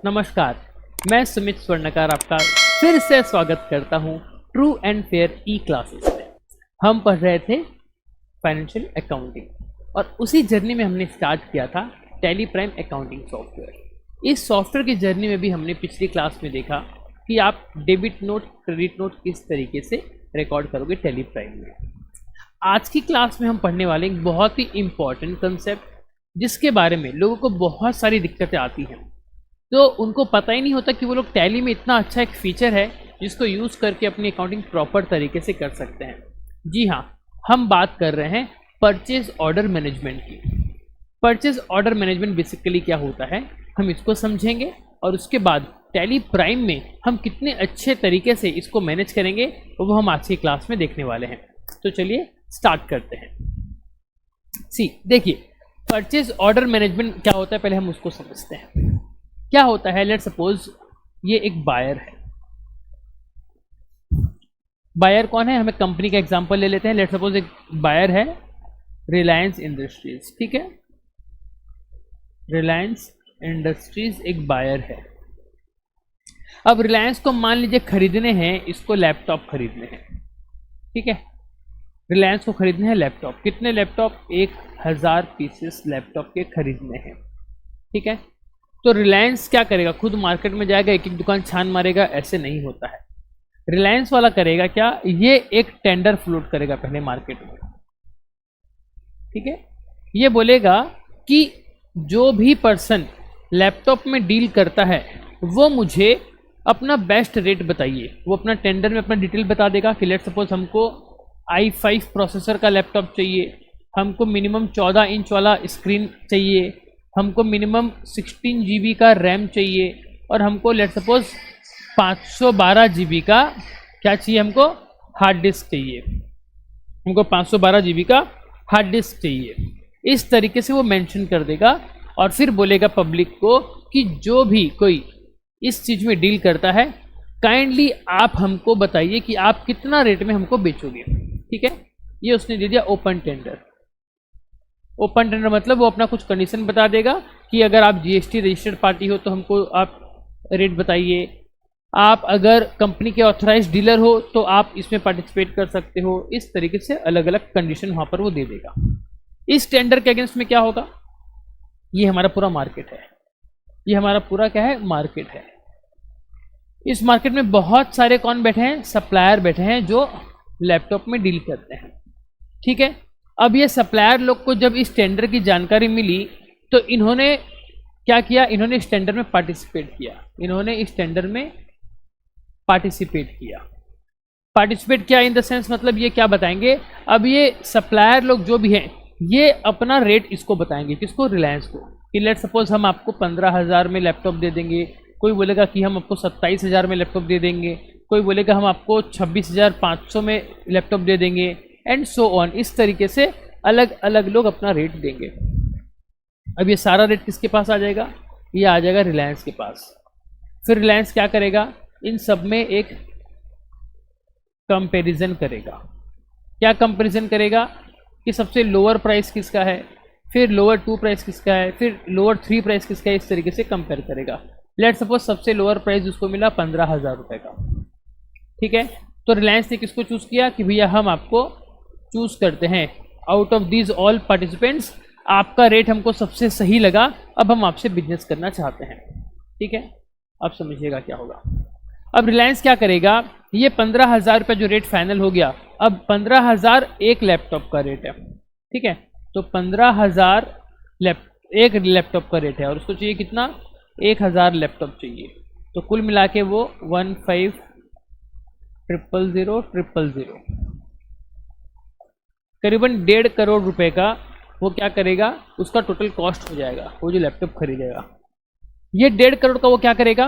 नमस्कार, मैं सुमित स्वर्णकार आपका फिर से स्वागत करता हूं true and fair E classes में। हम पढ़ रहे थे फाइनेंशियल अकाउंटिंग और उसी जर्नी में हमने स्टार्ट किया था टैली प्राइम अकाउंटिंग सॉफ्टवेयर। इस सॉफ्टवेयर की जर्नी में भी हमने पिछली क्लास में देखा कि आप डेबिट नोट, क्रेडिट नोट किस तरीके से रिकॉर्ड करोगे टैली प्राइम में। आज की क्लास में हम पढ़ने वाले एक बहुत ही इम्पॉर्टेंट कंसेप्ट जिसके बारे में लोगों को बहुत सारी दिक्कतें आती हैं, तो उनको पता ही नहीं होता कि वो लोग टैली में इतना अच्छा एक फीचर है जिसको यूज़ करके अपनी अकाउंटिंग प्रॉपर तरीके से कर सकते हैं। जी हाँ, हम बात कर रहे हैं परचेज ऑर्डर मैनेजमेंट की। परचेज ऑर्डर मैनेजमेंट बेसिकली क्या होता है हम इसको समझेंगे और उसके बाद टैली प्राइम में हम कितने अच्छे तरीके से इसको मैनेज करेंगे वो हम आज की क्लास में देखने वाले हैं। तो चलिए स्टार्ट करते हैं। देखिए, परचेज ऑर्डर मैनेजमेंट क्या होता है पहले हम उसको समझते हैं। क्या होता है, लेट्स सपोज ये एक बायर है। बायर कौन है, हमें कंपनी का एग्जांपल ले लेते हैं। लेट्स सपोज एक बायर है रिलायंस इंडस्ट्रीज, ठीक है। रिलायंस इंडस्ट्रीज एक बायर है। अब रिलायंस को मान लीजिए खरीदने हैं, इसको लैपटॉप खरीदने हैं, ठीक है। रिलायंस को खरीदने हैं लैपटॉप। कितने लैपटॉप? 1000 पीसेस लैपटॉप के खरीदने हैं, ठीक है। तो रिलायंस क्या करेगा, खुद मार्केट में जाएगा, एक एक दुकान छान मारेगा? ऐसे नहीं होता है। रिलायंस वाला करेगा क्या, ये एक टेंडर फ्लोट करेगा पहले मार्केट में, ठीक है। ये बोलेगा कि जो भी पर्सन लैपटॉप में डील करता है वो मुझे अपना बेस्ट रेट बताइए। वो अपना टेंडर में अपना डिटेल बता देगा कि लेट्स सपोज हमको i5 प्रोसेसर का लैपटॉप चाहिए, हमको मिनिमम 14 इंच वाला स्क्रीन चाहिए, हमको मिनिमम 16 GB का रैम चाहिए और हमको लेट्स सपोज 512 GB का क्या चाहिए, हमको हार्ड डिस्क चाहिए। हमको 512 GB का हार्ड डिस्क चाहिए। इस तरीके से वो मेंशन कर देगा और फिर बोलेगा पब्लिक को कि जो भी कोई इस चीज़ में डील करता है काइंडली आप हमको बताइए कि आप कितना रेट में हमको बेचोगे, ठीक है। ये उसने दे दिया ओपन टेंडर। ओपन टेंडर मतलब वो अपना कुछ कंडीशन बता देगा कि अगर आप GST रजिस्टर्ड पार्टी हो तो हमको आप रेट बताइए, आप अगर कंपनी के ऑथराइज्ड डीलर हो तो आप इसमें पार्टिसिपेट कर सकते हो। इस तरीके से अलग अलग कंडीशन वहाँ पर वो दे देगा। इस टेंडर के अगेंस्ट में क्या होगा, ये हमारा पूरा मार्केट है। ये हमारा पूरा क्या है, मार्केट है। इस मार्केट में बहुत सारे कौन बैठे हैं, सप्लायर बैठे हैं जो लैपटॉप में डील करते हैं, ठीक है। अब ये सप्लायर लोग को जब इस टेंडर की जानकारी मिली तो इन्होंने क्या किया, इन्होंने इस टेंडर में पार्टिसिपेट किया। इन्होंने इस टेंडर में पार्टिसिपेट किया इन द सेंस, मतलब ये क्या बताएंगे, अब ये सप्लायर लोग जो भी हैं ये अपना रेट इसको बताएंगे, किसको, रिलायंस को, कि लेट सपोज हम आपको 15,000 में लैपटॉप दे देंगे। कोई बोलेगा कि हम आपको 27,000 में लैपटॉप दे देंगे। कोई बोलेगा हम आपको 26,500 में लैपटॉप दे देंगे, एंड सो ऑन। इस तरीके से अलग अलग लोग अपना रेट देंगे। अब ये सारा रेट किसके पास आ जाएगा, ये आ जाएगा रिलायंस के पास। फिर रिलायंस क्या करेगा, इन सब में एक कंपैरिजन करेगा। क्या कंपैरिजन करेगा कि सबसे लोअर प्राइस किसका है, फिर लोअर 2 प्राइस किसका है, फिर लोअर 3 प्राइस किसका है। इस तरीके से कंपेयर करेगा। लेट सपोज सबसे लोअर प्राइस उसको मिला 15,000 रुपये का, ठीक है। तो रिलायंस ने किसको चूज़ किया कि भैया हम आपको चूज़ करते हैं out of these all participants, आपका रेट हमको सबसे सही लगा, अब हम आपसे बिजनेस करना चाहते हैं, ठीक है। अब समझिएगा क्या होगा। अब रिलायंस क्या करेगा, ये 15,000 रुपये जो रेट फाइनल हो गया, अब 15,000 एक लैपटॉप का रेट है, ठीक है। तो 15,000 एक लैपटॉप का रेट है और उसको चाहिए कितना, 1000 लैपटॉप चाहिए। तो कुल मिला के वो 15,000,000 करीबन 1.5 करोड़ रुपए का वो क्या करेगा, उसका टोटल कॉस्ट हो जाएगा वो जो लैपटॉप खरीदेगा। ये 1.5 करोड़ का वो क्या करेगा,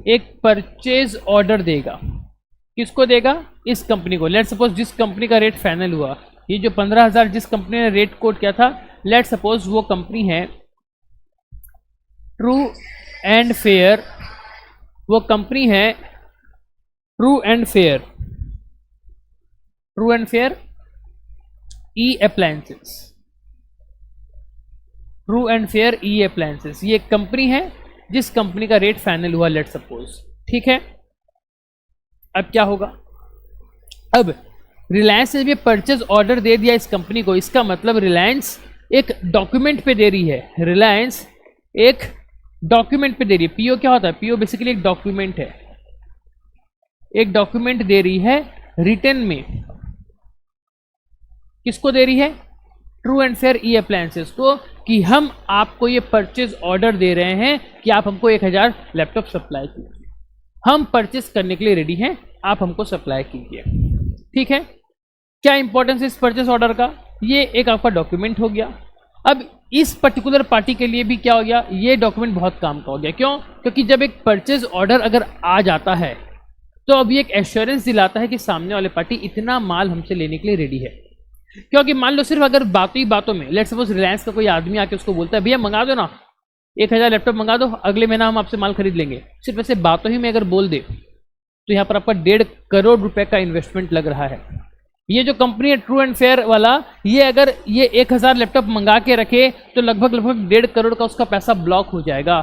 एक परचेज ऑर्डर देगा। किसको देगा, इस कंपनी को। लेट सपोज जिस कंपनी का रेट फाइनल हुआ, ये जो 15,000 जिस कंपनी ने रेट कोट किया था, लेट सपोज वो कंपनी है ट्रू एंड फेयर। वो कंपनी है true and fair E appliances. True and fair E appliances ये एक कंपनी है जिस कंपनी का रेट फाइनल हुआ, लेट सपोज, ठीक है। अब क्या होगा, अब रिलायंस ने भी परचेज ऑर्डर दे दिया इस कंपनी को, इसका मतलब रिलायंस एक डॉक्यूमेंट पे दे रही है, रिलायंस एक डॉक्यूमेंट पे दे रही है। पीओ क्या होता है, पीओ बेसिकली एक डॉक्यूमेंट है, एक डॉक्यूमेंट दे रही है रिटर्न में, किसको दे रही है, true and fair E appliances को, कि हम आपको ये परचेज ऑर्डर दे रहे हैं कि आप हमको 1000 लैपटॉप सप्लाई कीजिए, हम परचेज करने के लिए रेडी हैं, आप हमको सप्लाई कीजिए, ठीक है। क्या इंपॉर्टेंस है इस परचेज ऑर्डर का, ये एक आपका डॉक्यूमेंट हो गया। अब इस पर्टिकुलर पार्टी के लिए भी क्या हो गया, ये डॉक्यूमेंट बहुत काम का हो गया। क्यों, क्योंकि जब एक परचेज ऑर्डर अगर आ जाता है तो अब ये एक एश्योरेंस दिलाता है कि सामने वाले पार्टी इतना माल हमसे लेने के लिए रेडी है। क्योंकि मान लो सिर्फ अगर बातों ही बातों में, लेट्स सपोज रिलायंस का कोई आदमी आके उसको बोलता है भैया मंगा दो ना 1000 लैपटॉप मंगा दो, अगले महीना हम आपसे माल खरीद लेंगे, सिर्फ ऐसे बातों ही में अगर बोल दे तो यहाँ पर आपका 1.5 करोड़ रुपए का इन्वेस्टमेंट लग रहा है। ये जो कंपनी है ट्रू एंड फेयर वाला, ये अगर ये 1000 लैपटॉप मंगा के रखे तो लगभग 1.5 करोड़ का उसका पैसा ब्लॉक हो जाएगा।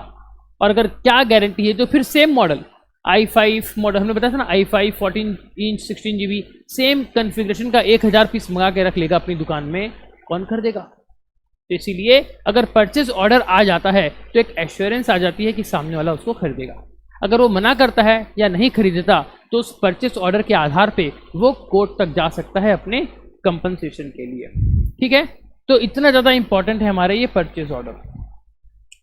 और अगर क्या गारंटी है, तो फिर सेम मॉडल i5 मॉडल हमने बताया था ना, i5 14 inch 16 GB same configuration का 1000 पीस मंगा के रख लेगा अपनी दुकान में, कौन खरीदेगा। तो इसीलिए अगर परचेज ऑर्डर आ जाता है तो एक एश्योरेंस आ जाती है कि सामने वाला उसको खरीदेगा। अगर वो मना करता है या नहीं खरीदता तो उस परचेज ऑर्डर के आधार पे वो कोर्ट तक जा सकता है अपने कंपनसेशन के लिए, ठीक है। तो इतना ज़्यादा इंपॉर्टेंट है हमारे ये परचेज ऑर्डर,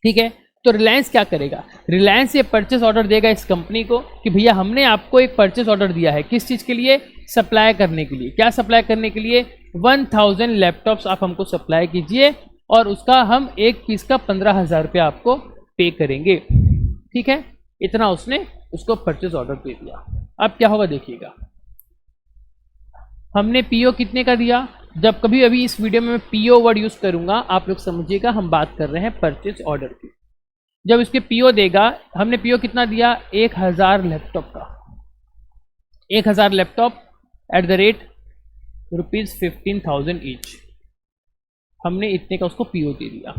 ठीक है। तो रिलायंस क्या करेगा, रिलायंस ये परचेज ऑर्डर देगा इस कंपनी को कि भैया हमने आपको एक परचेज ऑर्डर दिया है, किस चीज़ के लिए, सप्लाई करने के लिए। क्या सप्लाई करने के लिए, 1000 लैपटॉप्स आप हमको सप्लाई कीजिए और उसका हम एक पीस का 15,000 रुपया आपको पे करेंगे, ठीक है। इतना उसने उसको परचेज ऑर्डर दे दिया। अब क्या होगा देखिएगा, हमने पीओ कितने का दिया, जब कभी अभी इस वीडियो में मैं पीओ वर्ड यूज करूंगा आप लोग समझिएगा हम बात कर रहे हैं परचेज ऑर्डर की। जब इसके पीओ देगा, हमने पीओ कितना दिया, 1000 लैपटॉप का, 1000 laptop at the rate ₹15,000 each, हमने इतने का उसको पीओ दे दिया।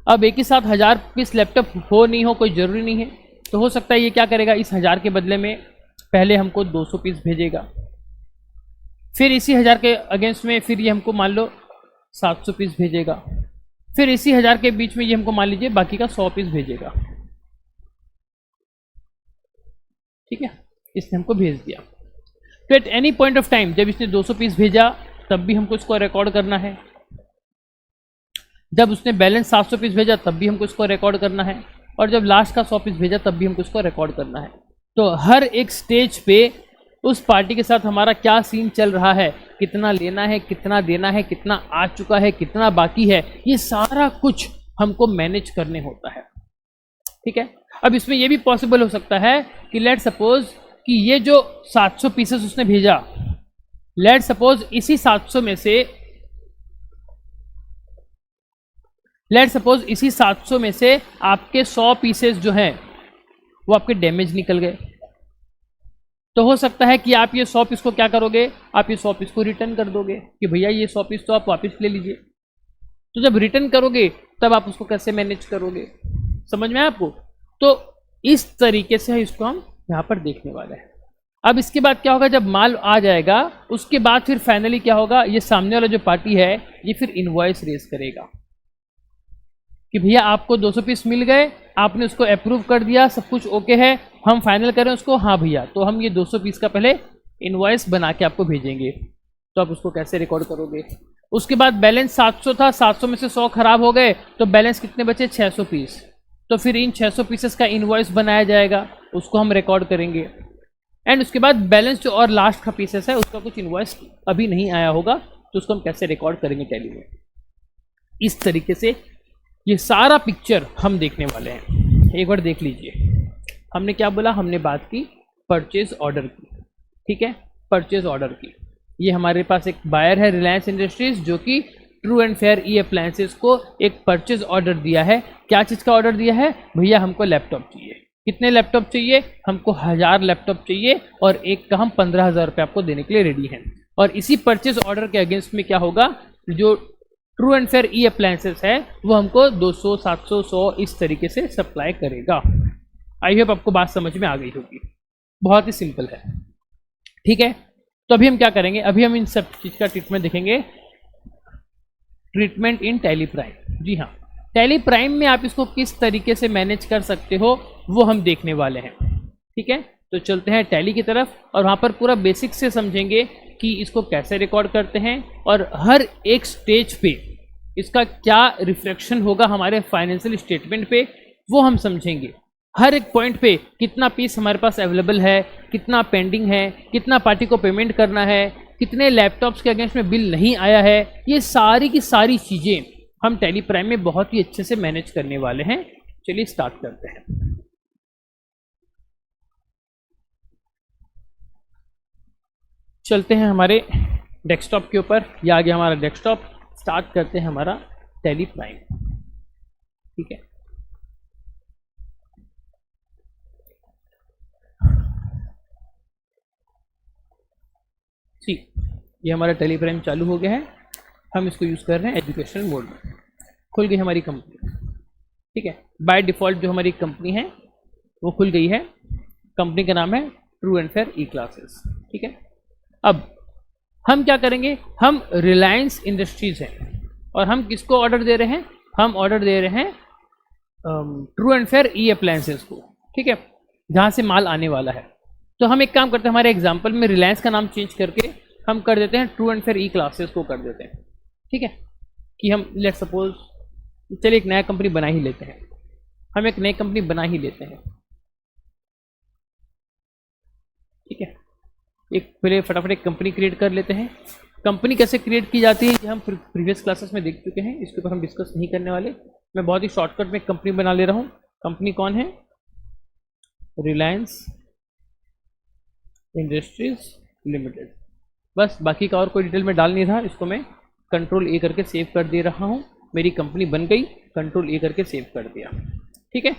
अब एक ही साथ 1000 पीस लैपटॉप हो नहीं हो कोई ज़रूरी नहीं है, तो हो सकता है ये क्या करेगा, इस 1000 के बदले में पहले हमको 200 पीस भेजेगा, फिर इसी 1000 के अगेंस्ट में फिर ये हमको मान लो 700 पीस भेजेगा, फिर इसी 1000 के बीच में ये हमको मान लीजिए बाकी का 100 पीस भेजेगा, ठीक है। इसने हमको भेज दिया। तो at any point of time जब इसने 200 पीस भेजा तब भी हमको इसको रिकॉर्ड करना है, जब उसने बैलेंस 700 पीस भेजा तब भी हमको इसको रिकॉर्ड करना है, और जब लास्ट का 100 पीस भेजा तब भी हमको इसको रिकॉर्ड करना है। तो हर एक स्टेज पे उस पार्टी के साथ हमारा क्या सीन चल रहा है, कितना लेना है, कितना देना है, कितना आ चुका है, कितना बाकी है, ये सारा कुछ हमको मैनेज करने होता है, ठीक है। अब इसमें यह भी पॉसिबल हो सकता है कि लेट सपोज कि ये जो 700 पीसेस उसने भेजा, लेट सपोज इसी 700 में से, लेट सपोज इसी 700 में से आपके 100 पीसेस जो हैं वो आपके डैमेज निकल गए, तो हो सकता है कि आप ये 100 पीस को क्या करोगे, आप ये 100 पीस को रिटर्न कर दोगे कि भैया ये 100 पीस तो आप वापस ले लीजिए। तो जब रिटर्न करोगे तब आप उसको कैसे मैनेज करोगे, समझ में आया आपको। तो इस तरीके से इसको हम यहाँ पर देखने वाले हैं। अब इसके बाद क्या होगा, जब माल आ जाएगा उसके बाद फिर फाइनली क्या होगा, ये सामने वाला जो पार्टी है ये फिर इनवॉइस रेज करेगा कि भैया आपको 200 पीस मिल गए, आपने उसको अप्रूव कर दिया, सब कुछ ओके है, हम फाइनल करें उसको, हाँ भैया तो हम ये 200 पीस का पहले इनवॉइस बना के आपको भेजेंगे। तो आप उसको कैसे रिकॉर्ड करोगे। उसके बाद बैलेंस 700 था, 700 में से 100 खराब हो गए तो बैलेंस कितने बचे, 600 पीस। तो फिर इन 600 पीसेस का इनवॉइस बनाया जाएगा, उसको हम रिकॉर्ड करेंगे। एंड उसके बाद बैलेंस जो और लास्ट का पीसेस है उसका कुछ इनवॉइस अभी नहीं आया होगा तो उसको हम कैसे रिकॉर्ड करेंगे टैली में। इस तरीके से ये सारा पिक्चर हम देखने वाले हैं। एक बार देख लीजिए, हमने क्या बोला, हमने बात की परचेज ऑर्डर की, ठीक है, परचेज ऑर्डर की। ये हमारे पास एक बायर है रिलायंस इंडस्ट्रीज जो कि true and fair E appliances को एक परचेज ऑर्डर दिया है। क्या चीज़ का ऑर्डर दिया है, भैया हमको लैपटॉप चाहिए। कितने लैपटॉप चाहिए, हमको 1000 लैपटॉप चाहिए और एक का हम 15,000 रुपये आपको देने के लिए रेडी हैं। और इसी परचेज ऑर्डर के अगेंस्ट में क्या होगा, जो true and fair E appliances है वो हमको 200, 700, 100 इस तरीके से सप्लाई करेगा। आई होप आपको बात समझ में आ गई होगी, बहुत ही सिंपल है। ठीक है, तो अभी हम क्या करेंगे, अभी हम इन सब चीज़ का ट्रीटमेंट देखेंगे, ट्रीटमेंट इन टैली प्राइम। जी हाँ, टैली प्राइम में आप इसको किस तरीके से मैनेज कर सकते हो वो हम देखने वाले हैं। ठीक है, तो चलते हैं टैली की तरफ और वहाँ पर पूरा बेसिक से समझेंगे कि इसको कैसे रिकॉर्ड करते हैं और हर एक स्टेज पे इसका क्या रिफ्लेक्शन होगा हमारे फाइनेंशियल स्टेटमेंट पे, वो हम समझेंगे। हर एक पॉइंट पे कितना पीस हमारे पास अवेलेबल है, कितना पेंडिंग है, कितना पार्टी को पेमेंट करना है, कितने लैपटॉप्स के अगेंस्ट में बिल नहीं आया है, ये सारी की सारी चीज़ें हम टैली प्राइम में बहुत ही अच्छे से मैनेज करने वाले हैं। चलिए स्टार्ट करते हैं। चलते हैं हमारे डेस्कटॉप के ऊपर, ये आ गया हमारा डेस्कटॉप। स्टार्ट करते हैं हमारा टैली प्राइम। ठीक है, ठीक, ये हमारा टैली प्राइम चालू हो गया है। हम इसको यूज़ कर रहे हैं एजुकेशन मोड में। खुल गई हमारी कंपनी। ठीक है, बाय डिफ़ॉल्ट जो हमारी कंपनी है वो खुल गई है। कंपनी का नाम है true and fair E classes. ठीक है, अब हम क्या करेंगे, हम रिलायंस इंडस्ट्रीज़ हैं और हम किसको ऑर्डर दे रहे हैं, हम ऑर्डर दे रहे हैं true and fair E appliances को। ठीक है, जहाँ से माल आने वाला है। तो हम एक काम करते हैं, हमारे एग्जाम्पल में रिलायंस का नाम चेंज करके हम कर देते हैं true and fair E classes को कर देते हैं। ठीक है, कि हम लेट सपोज चलिए एक नया कंपनी बना ही लेते हैं, हम एक नई कंपनी बना ही लेते हैं। ठीक है, एक पहले फटाफट एक कंपनी क्रिएट कर लेते हैं। कंपनी कैसे क्रिएट की जाती है ये हम प्रीवियस क्लासेस में देख चुके हैं, इसके ऊपर हम डिस्कस नहीं करने वाले। मैं बहुत ही शॉर्टकट में कंपनी बना ले रहा हूँ। कंपनी कौन है, रिलायंस इंडस्ट्रीज लिमिटेड। बस, बाकी का और कोई डिटेल में डाल नहीं रहा। इसको मैं कंट्रोल ए करके सेव कर दे रहा हूँ। मेरी कंपनी बन गई, कंट्रोल ए करके सेव कर दिया। ठीक है,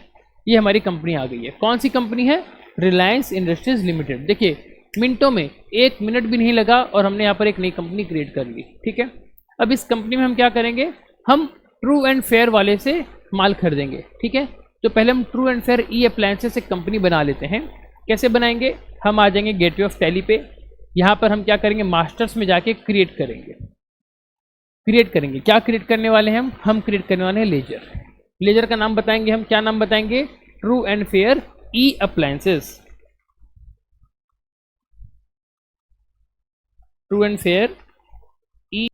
ये हमारी कंपनी आ गई है। कौन सी कंपनी है, रिलायंस इंडस्ट्रीज लिमिटेड। देखिए मिनटों में, 1 मिनट भी नहीं लगा और हमने यहाँ पर एक नई कंपनी क्रिएट कर ली। ठीक है, अब इस कंपनी में हम क्या करेंगे, हम ट्रू एंड फेयर वाले से माल खरीदेंगे। ठीक है, तो पहले हम true and fair E appliances से कंपनी बना लेते हैं। कैसे बनाएंगे, हम आ जाएंगे गेटवे ऑफ टैली पे। यहाँ पर हम क्या करेंगे, मास्टर्स में जाके क्रिएट करेंगे। क्या क्रिएट करने वाले हैं हम क्रिएट करने वाले हैं लेजर। लेजर का नाम बताएंगे हम, क्या नाम बताएंगे, true and fair E appliances. True and fair E.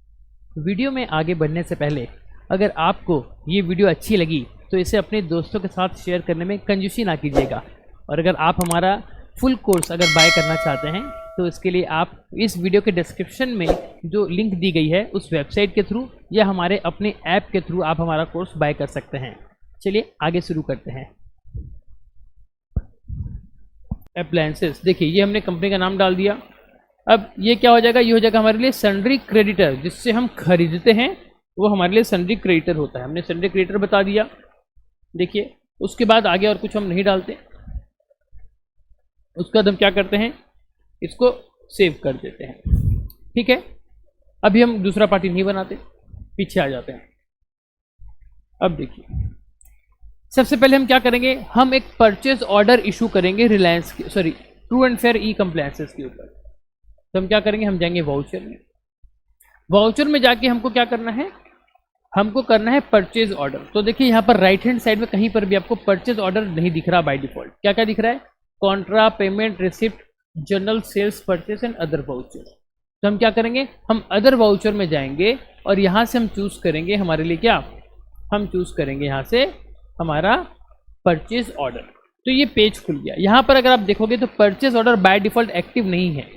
Video में आगे बढ़ने से पहले अगर आपको ये वीडियो अच्छी लगी तो इसे अपने दोस्तों के साथ शेयर करने में कंजूसी ना कीजिएगा। और अगर आप हमारा फुल कोर्स अगर बाय करना चाहते हैं तो इसके लिए आप इस वीडियो के डिस्क्रिप्शन में जो लिंक दी गई है उस वेबसाइट के थ्रू या हमारे अपने ऐप के थ्रू आप हमारा कोर्स बाय कर सकते हैं। चलिए आगे शुरू करते हैं। अप्लायंसेस, देखिए ये हमने कंपनी का नाम डाल दिया। अब ये क्या हो जाएगा, ये हो जाएगा हमारे लिए सन्ड्री क्रेडिटर, जिससे हम खरीदते हैं वो हमारे लिए सन्ड्री क्रेडिटर होता है। हमने सन्ड्री क्रेडिटर बता दिया। देखिए उसके बाद आगे और कुछ हम नहीं डालते। उसके बाद हम क्या करते हैं, इसको सेव कर देते हैं। ठीक है, अभी हम दूसरा पार्टी नहीं बनाते, पीछे आ जाते हैं। अब देखिए सबसे पहले हम क्या करेंगे, हम एक परचेज ऑर्डर इशू करेंगे रिलायंस की, sorry true and fair E compliances के ऊपर। तो हम क्या करेंगे, हम जाएंगे वाउचर में। वाउचर में जाके हमको क्या करना है, हमको करना है परचेज ऑर्डर। तो देखिए यहाँ पर राइट हैंड साइड में कहीं पर भी आपको परचेज ऑर्डर नहीं दिख रहा बाय डिफॉल्ट। क्या क्या दिख रहा है, contra, payment, receipt, journal sales, purchase and other voucher. तो हम क्या करेंगे, हम अदर वाउचर में जाएंगे और यहाँ से हम चूज करेंगे हमारे लिए क्या, हम चूज करेंगे यहाँ से हमारा परचेज ऑर्डर। तो ये पेज खुल गया। यहाँ पर अगर आप देखोगे तो purchase order by default active नहीं है।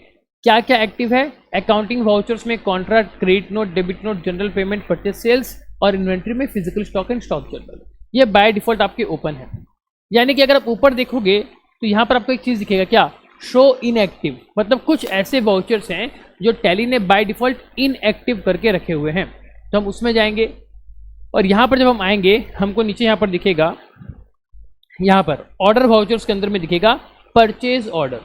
क्या क्या एक्टिव है, अकाउंटिंग वाउचर्स में contract, credit note, debit note, journal payment, purchase sales और इन्वेंट्री में physical stock and stock journal, ये बाय डिफॉल्ट आपके ओपन है। यानी कि अगर आप ऊपर देखोगे तो यहाँ पर आपको एक चीज़ दिखेगा, क्या, शो इनएक्टिव, मतलब कुछ ऐसे वाउचर्स हैं जो टैली ने बाय डिफॉल्ट इनएक्टिव करके रखे हुए हैं। तो हम उसमें जाएंगे और यहाँ पर जब हम आएंगे हमको नीचे यहाँ पर दिखेगा, यहाँ पर ऑर्डर वाउचर्स के अंदर में दिखेगा परचेज ऑर्डर।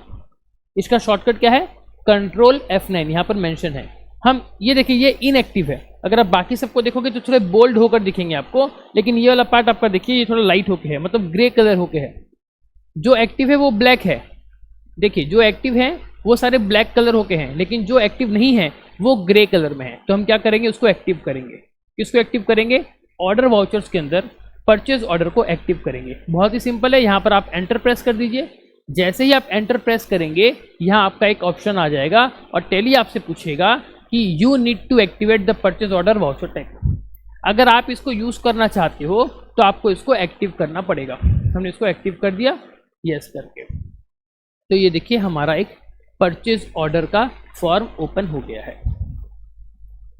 इसका शॉर्टकट क्या है, कंट्रोल F9 यहाँ पर मेंशन है। हम ये देखिए ये इनएक्टिव है। अगर आप बाकी सबको देखोगे तो थोड़े बोल्ड होकर दिखेंगे आपको, लेकिन ये वाला पार्ट आपका देखिए ये थोड़ा लाइट होके है, मतलब ग्रे कलर होके है। जो एक्टिव है वो ब्लैक है, देखिए जो एक्टिव है वो सारे ब्लैक कलर होके हैं, लेकिन जो एक्टिव नहीं है वो ग्रे कलर में है। तो हम क्या करेंगे, उसको एक्टिव करेंगे। किसको एक्टिव करेंगे, ऑर्डर वाउचर्स के अंदर परचेज ऑर्डर को एक्टिव करेंगे। बहुत ही सिंपल है, यहाँ पर आप एंटर प्रेस कर दीजिए। जैसे ही आप एंटर प्रेस करेंगे यहाँ आपका एक ऑप्शन आ जाएगा और टैली आपसे पूछेगा कि you need to activate the purchase order voucher tag. अगर आप इसको यूज़ करना चाहते हो तो आपको इसको एक्टिव करना पड़ेगा। हमने इसको एक्टिव कर दिया यस करके। तो ये देखिए हमारा एक परचेज ऑर्डर का फॉर्म ओपन हो गया है।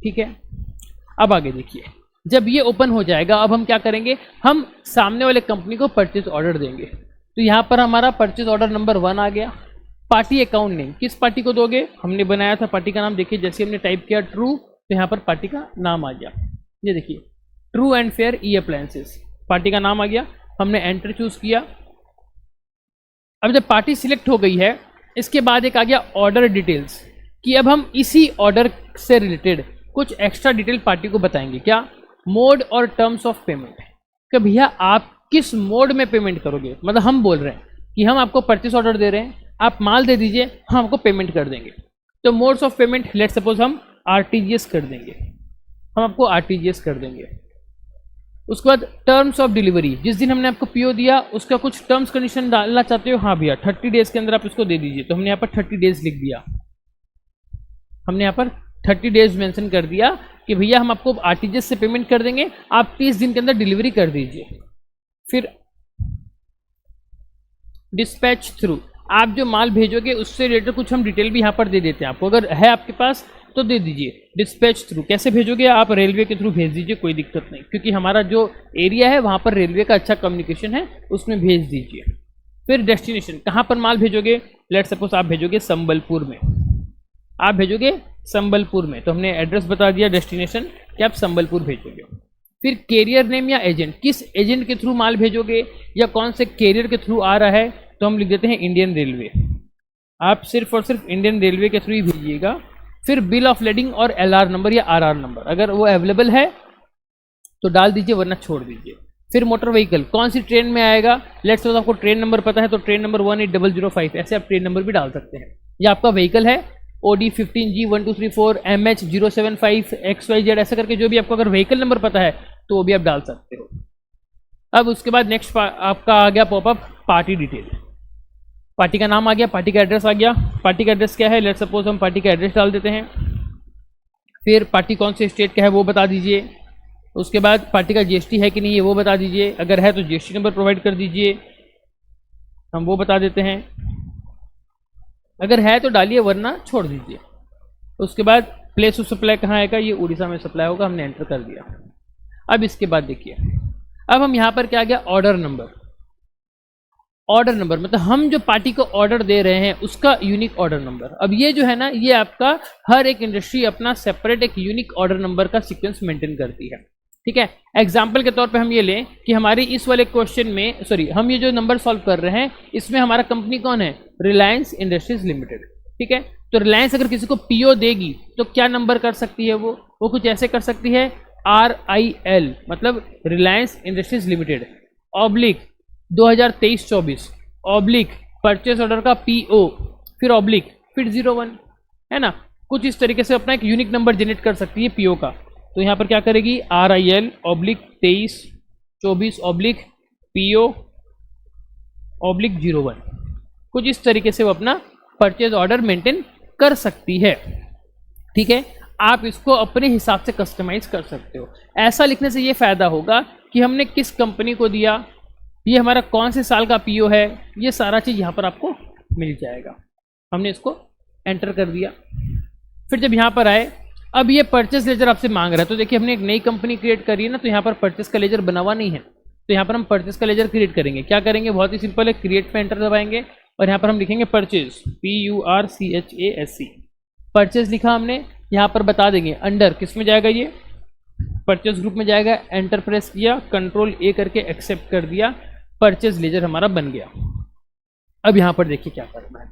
ठीक है, अब आगे देखिए, जब ये ओपन हो जाएगा अब हम क्या करेंगे, हम सामने वाले कंपनी को परचेज ऑर्डर देंगे। तो यहाँ पर हमारा परचेज ऑर्डर नंबर 1 आ गया। पार्टी अकाउंट नेम किस पार्टी को दोगे, हमने बनाया था पार्टी का नाम, देखिए जैसे हमने टाइप किया ट्रू तो यहाँ पर पार्टी का नाम आ गया। ये देखिए true and fair E appliances, party का नाम आ गया। हमने एंटर चूज किया। अब जब पार्टी सिलेक्ट हो गई है इसके बाद एक आ गया ऑर्डर डिटेल्स, कि अब हम इसी ऑर्डर से रिलेटेड कुछ एक्स्ट्रा डिटेल पार्टी को बताएंगे। क्या, मोड और टर्म्स ऑफ पेमेंट, कि भैया आप किस मोड में पेमेंट करोगे। मतलब हम बोल रहे हैं कि हम आपको परचेस ऑर्डर दे रहे हैं, आप माल दे दीजिए, हम आपको पेमेंट कर देंगे। तो modes of payment let suppose हम आरटीजीएस कर देंगे, हम आपको आरटीजीएस कर देंगे। उसके बाद टर्म्स ऑफ डिलीवरी, जिस दिन हमने आपको पीओ दिया उसका कुछ टर्म्स कंडीशन डालना चाहते हो, हाँ भैया 30 डेज के अंदर आप इसको दे दीजिए। तो हमने यहाँ पर 30 डेज लिख दिया, हमने यहाँ पर 30 डेज मेंशन कर दिया कि भैया हम आपको आरटीजीएस से पेमेंट कर देंगे, आप 30 दिन के अंदर डिलीवरी कर दीजिए। फिर डिस्पैच थ्रू, आप जो माल भेजोगे उससे रिलेटेड कुछ हम डिटेल भी यहाँ पर दे देते हैं आपको, अगर है आपके पास तो दे दीजिए। डिस्पैच थ्रू कैसे भेजोगे, आप रेलवे के थ्रू भेज दीजिए, कोई दिक्कत नहीं, क्योंकि हमारा जो एरिया है वहाँ पर रेलवे का अच्छा कम्युनिकेशन है, उसमें भेज दीजिए। फिर डेस्टिनेशन, कहाँ पर माल भेजोगे, लेट सपोज आप भेजोगे संबलपुर में, आप भेजोगे संबलपुर में, तो हमने एड्रेस बता दिया डेस्टिनेशन कि आप संबलपुर भेजोगे। फिर कैरियर नेम या एजेंट, किस एजेंट के थ्रू माल भेजोगे या कौन से कैरियर के थ्रू आ रहा है, तो हम लिख देते हैं इंडियन रेलवे, आप सिर्फ और सिर्फ इंडियन रेलवे के थ्रू ही भेजिएगा। फिर बिल ऑफ लेडिंग और एलआर नंबर या आरआर नंबर, अगर वो अवेलेबल है तो डाल दीजिए वरना छोड़ दीजिए। फिर मोटर व्हीकल, कौन सी ट्रेन में आएगा, लेट्स सपोज आपको ट्रेन नंबर पता है तो ट्रेन नंबर 18005, ऐसे आप ट्रेन नंबर भी डाल सकते हैं। या आपका व्हीकल है OD15G1234 MH075 XYZ, ऐसा करके जो भी आपको अगर व्हीकल नंबर पता है तो वो भी आप डाल सकते हो। अब उसके बाद नेक्स्ट आपका आ गया पॉपअप पार्टी डिटेल, पार्टी का नाम आ गया, पार्टी का एड्रेस आ गया। पार्टी का एड्रेस क्या है, लेट्स सपोज हम पार्टी का एड्रेस डाल देते हैं। फिर पार्टी कौन से स्टेट का है वो बता दीजिए। उसके बाद पार्टी का जीएसटी है कि नहीं है वो बता दीजिए, अगर है तो जीएसटी नंबर प्रोवाइड कर दीजिए, हम वो बता देते हैं, अगर है तो डालिए वरना छोड़ दीजिए। उसके बाद प्लेस ऑफ सप्लाई कहाँ आएगा, ये उड़ीसा में सप्लाई होगा, हमने एंटर कर दिया। अब इसके बाद देखिए, अब हम यहाँ पर क्या आ गया, ऑर्डर नंबर। ऑर्डर नंबर मतलब हम जो पार्टी को ऑर्डर दे रहे हैं उसका यूनिक ऑर्डर नंबर। अब ये जो है ना, ये आपका हर एक इंडस्ट्री अपना सेपरेट एक यूनिक ऑर्डर नंबर का सीक्वेंस मेंटेन करती है। ठीक है, एग्जाम्पल के तौर पे हम ये लें कि हमारी इस वाले क्वेश्चन में, सॉरी हम ये जो नंबर सॉल्व कर रहे हैं इसमें हमारा कंपनी कौन है, रिलायंस इंडस्ट्रीज लिमिटेड। ठीक है, तो रिलायंस अगर किसी को पीओ देगी तो क्या नंबर कर सकती है, वो कुछ ऐसे कर सकती है RIL, मतलब Reliance industries limited oblique 2023-24 oblique purchase order का PO, फिर ऑब्लिक फिर 01, है ना। कुछ इस तरीके से अपना एक यूनिक नंबर जनरेट कर सकती है PO का। तो यहाँ पर क्या करेगी, RIL oblique 23-24 oblique PO oblique 01, कुछ इस तरीके से वो अपना परचेज ऑर्डर मेंटेन कर सकती है। ठीक है, आप इसको अपने हिसाब से कस्टमाइज कर सकते हो। ऐसा लिखने से ये फायदा होगा कि हमने किस कंपनी को दिया, ये हमारा कौन से साल का PO है, ये सारा चीज़ यहाँ पर आपको मिल जाएगा। हमने इसको एंटर कर दिया। फिर जब यहाँ पर आए, अब ये परचेस लेजर आपसे मांग रहा है, तो देखिए हमने एक नई कंपनी क्रिएट करी है ना, तो यहाँ पर परचेस का लेजर बना हुआ नहीं है, तो यहाँ पर हम परचेस का लेजर क्रिएट करेंगे। क्या करेंगे, बहुत ही सिंपल है, क्रिएट पे एंटर दबाएंगे और यहाँ पर हम लिखेंगे परचेज, PURCHASE, परचेज लिखा हमने। यहाँ पर बता देंगे अंडर किस में जाएगा, ये परचेज ग्रुप में जाएगा। एंटर प्रेस किया, Ctrl+A करके एक्सेप्ट कर दिया, परचेज लेजर हमारा बन गया। अब यहाँ पर देखिए क्या करना है,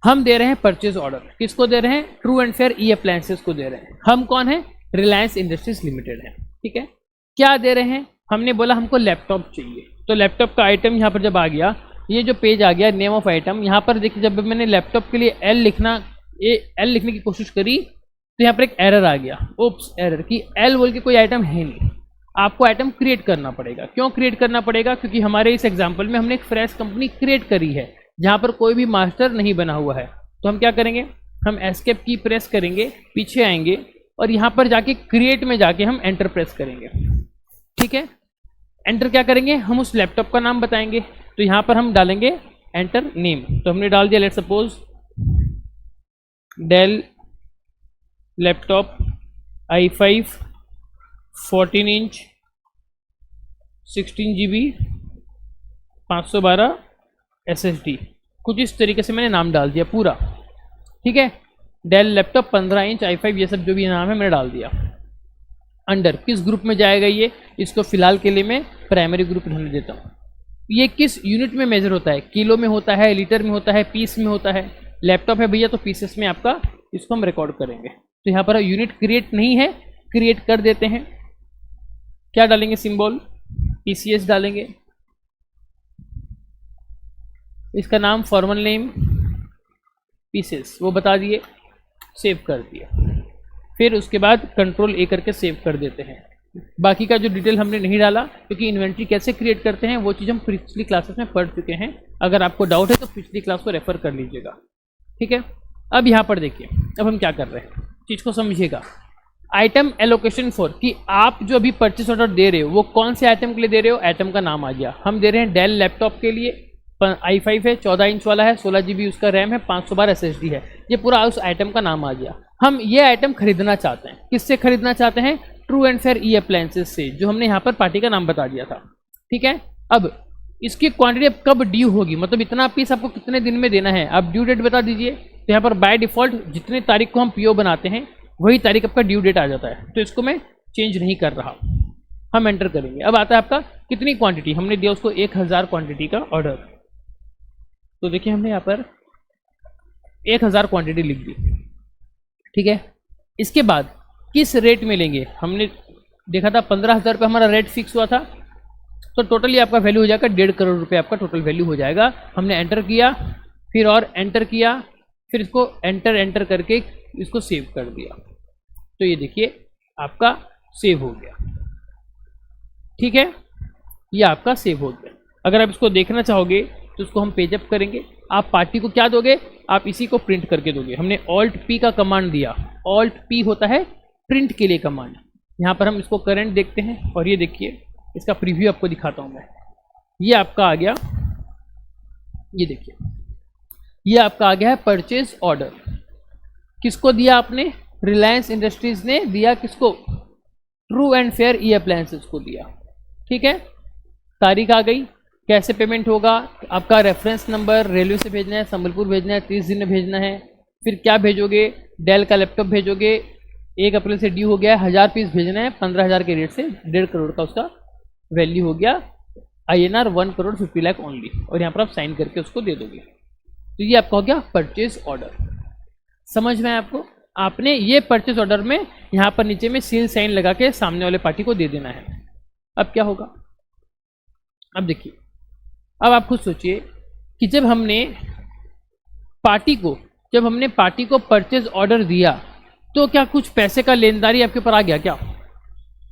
हम दे रहे हैं परचेज ऑर्डर, किसको दे रहे हैं, true and fair E appliances को दे रहे हैं। हम कौन है, रिलायंस इंडस्ट्रीज लिमिटेड है। ठीक है, क्या दे रहे हैं, हमने बोला हमको लैपटॉप चाहिए, तो लैपटॉप का आइटम यहाँ पर जब आ गया ये जो पेज आ गया नेम ऑफ आइटम, यहाँ पर देखिए जब मैंने लैपटॉप के लिए एल लिखने की कोशिश करी तो यहाँ पर एक एरर आ गया, ओप्स एरर, कि एल बोल के कोई आइटम है नहीं। आपको आइटम क्रिएट करना पड़ेगा। क्यों क्रिएट करना पड़ेगा? क्योंकि हमारे इस एग्जाम्पल में हमने एक फ्रेश कंपनी क्रिएट करी है जहाँ पर कोई भी मास्टर नहीं बना हुआ है। तो हम क्या करेंगे, हम एस्केप की प्रेस करेंगे, पीछे आएंगे और यहाँ पर जाके क्रिएट में जाके हम एंटर प्रेस करेंगे। ठीक है, एंटर क्या करेंगे, हम उस लैपटॉप का नाम बताएंगे। तो यहाँ पर हम डालेंगे एंटर नेम। तो हमने डाल दिया let suppose Dell laptop i5 14 inch 16 GB 512 SSD, कुछ इस तरीके से मैंने नाम डाल दिया पूरा। ठीक है, डेल लैपटॉप 15 इंच i5, ये सब जो भी नाम है मैंने डाल दिया। अंडर किस ग्रुप में जाएगा ये, इसको फिलहाल के लिए मैं प्राइमरी ग्रुप रहने देता हूँ। ये किस यूनिट में मेजर होता है, किलो में होता है, लीटर में होता है, पीस में होता है। लैपटॉप है भैया तो पीसेस में आपका इसको हम रिकॉर्ड करेंगे। तो यहाँ पर यूनिट क्रिएट नहीं है, क्रिएट कर देते हैं। क्या डालेंगे, सिंबल PCS डालेंगे, इसका नाम फॉर्मल नेम पीसेस वो बता दिए, सेव कर दिया। फिर उसके बाद कंट्रोल A करके सेव कर देते हैं। बाकी का जो डिटेल हमने नहीं डाला क्योंकि इन्वेंट्री कैसे क्रिएट करते हैं वो चीज़ हम पिछली क्लासेस में पढ़ चुके हैं। अगर आपको डाउट है तो पिछली क्लास को रेफर कर लीजिएगा। ठीक है, अब यहाँ पर देखिए, अब हम क्या कर रहे हैं, चीज़ को समझिएगा। आइटम एलोकेशन फॉर, कि आप जो अभी परचेस ऑर्डर दे रहे हो वो कौन से आइटम के लिए दे रहे हो, आइटम का नाम आ गया। हम दे रहे हैं डेल लैपटॉप के लिए, i5 है, 14 इंच वाला है, 16 GB उसका रैम है, 512 SSD है। ये पूरा उस आइटम का नाम आ गया। हम ये आइटम खरीदना चाहते हैं, किससे खरीदना चाहते हैं, true and fair E appliances से, जो हमने यहाँ पर पार्टी का नाम बता दिया था। ठीक है, अब इसकी क्वांटिटी अब कब ड्यू होगी, मतलब इतना पीस आपको कितने दिन में देना है, आप ड्यू डेट बता दीजिए। तो यहाँ पर बाय डिफॉल्ट जितने तारीख को हम PO बनाते हैं वही तारीख आपका ड्यू डेट आ जाता है, तो इसको मैं चेंज नहीं कर रहा, हम एंटर करेंगे। अब आता है आपका कितनी क्वांटिटी, हमने दिया उसको 1000 क्वांटिटी का ऑर्डर। तो देखिए हमने यहाँ पर 1000 क्वांटिटी लिख दी। ठीक है, इसके बाद किस रेट में लेंगे, हमने देखा था 15,000 रुपये हमारा रेट फिक्स हुआ था, तो टोटली आपका वैल्यू हो जाएगा 1.5 करोड़ रुपये, आपका टोटल वैल्यू हो जाएगा। हमने एंटर किया, फिर और एंटर किया, फिर इसको एंटर करके इसको सेव कर दिया। तो ये देखिए आपका सेव हो गया। ठीक है, ये आपका सेव हो गया। अगर आप इसको देखना चाहोगे तो उसको हम पेज अप करेंगे। आप पार्टी को क्या दोगे, आप इसी को प्रिंट करके दोगे। हमने Alt P का कमांड दिया, Alt P होता है प्रिंट के लिए कमांड। यहाँ पर हम इसको करंट देखते हैं और ये देखिए इसका प्रीव्यू आपको दिखाता हूँ मैं। ये आपका आ गया, ये देखिए ये आपका आ गया है परचेज ऑर्डर। किसको दिया आपने, रिलायंस इंडस्ट्रीज ने दिया, किसको, true and fair E appliances को दिया। ठीक है, तारीख आ गई, कैसे पेमेंट होगा, आपका रेफरेंस नंबर, रेलवे से भेजना है, संबलपुर भेजना है, 30 दिन में भेजना है। फिर क्या भेजोगे, डेल का लैपटॉप भेजोगे, 1 अप्रैल से ड्यू हो गया है, 1000 पीस भेजना है, 15,000 के रेट से 1.5 करोड़ का उसका वैल्यू हो गया, INR 1 करोड़ 50 लाख ओनली। और यहाँ पर आप साइन करके उसको दे दोगे। तो ये आपका हो गया परचेज ऑर्डर। समझ में आपको, आपने ये परचेज ऑर्डर में यहाँ पर नीचे में सील साइन लगा के सामने वाले पार्टी को दे देना है। अब क्या होगा, अब देखिए, अब आप खुद सोचिए कि जब हमने पार्टी को परचेज ऑर्डर दिया तो क्या कुछ पैसे का लेनदारी आपके ऊपर आ गया क्या?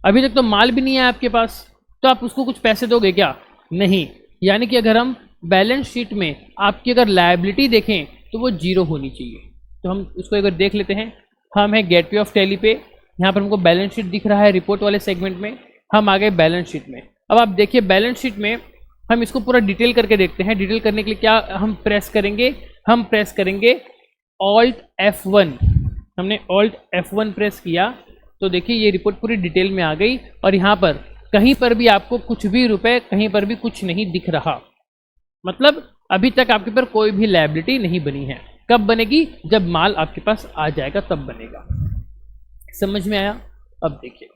अभी तक तो माल भी नहीं है आपके पास, तो आप उसको कुछ पैसे दोगे क्या? नहीं। यानी कि अगर हम बैलेंस शीट में आपकी अगर लायबिलिटी देखें तो वो 0 होनी चाहिए। तो हम उसको एक बार देख लेते हैं। हम है गेटवे ऑफ टैली पे, यहाँ पर हमको बैलेंस शीट दिख रहा है रिपोर्ट वाले सेगमेंट में। हम आ गए बैलेंस शीट में। अब आप देखिए बैलेंस शीट में हम इसको पूरा डिटेल करके देखते हैं। डिटेल करने के लिए क्या हम प्रेस करेंगे, हम प्रेस करेंगे Alt F1। हमने Alt F1 प्रेस किया तो देखिए ये रिपोर्ट पूरी डिटेल में आ गई और यहाँ पर कहीं पर भी आपको कुछ भी रुपए, कहीं पर भी कुछ नहीं दिख रहा। मतलब अभी तक आपके पर कोई भी लायबिलिटी नहीं बनी है। कब बनेगी? जब माल आपके पास आ जाएगा तब बनेगा। समझ में आया? अब देखिए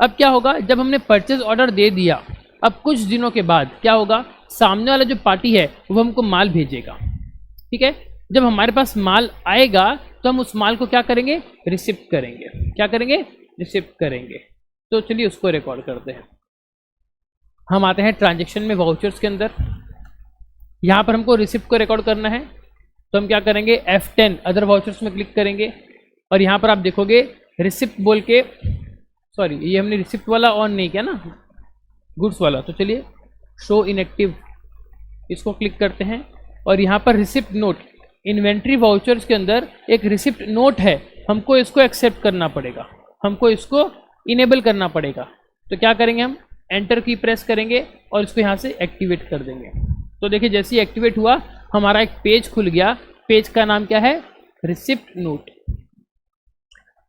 अब क्या होगा, जब हमने परचेज ऑर्डर दे दिया, अब कुछ दिनों के बाद क्या होगा, सामने वाला जो पार्टी है वो हमको माल भेजेगा। ठीक है, जब हमारे पास माल आएगा तो हम उस माल को क्या करेंगे, रिसीव करेंगे। क्या करेंगे? रिसीव करेंगे। तो चलिए उसको रिकॉर्ड करते हैं। हम आते हैं ट्रांजैक्शन में वाउचर्स के अंदर। यहाँ पर हमको रिसिप्ट को रिकॉर्ड करना है, तो हम क्या करेंगे, F10 अदर वाउचर्स में क्लिक करेंगे और यहाँ पर आप देखोगे रिसिप्ट बोल के, सॉरी ये हमने रिसिप्ट वाला ऑन नहीं किया ना, गुड्स वाला, तो चलिए शो इनएक्टिव इसको क्लिक करते हैं और यहाँ पर रिसिप्ट नोट, इन्वेंट्री वाउचर्स के अंदर एक रिसिप्ट नोट है, हमको इसको एक्सेप्ट करना पड़ेगा, हमको इसको इनेबल करना पड़ेगा। तो क्या करेंगे, हम एंटर की प्रेस करेंगे और इसको यहाँ से एक्टिवेट कर देंगे। तो देखिए जैसे ही एक्टिवेट हुआ हमारा एक पेज खुल गया, पेज का नाम क्या है, रिसिप्ट नोट।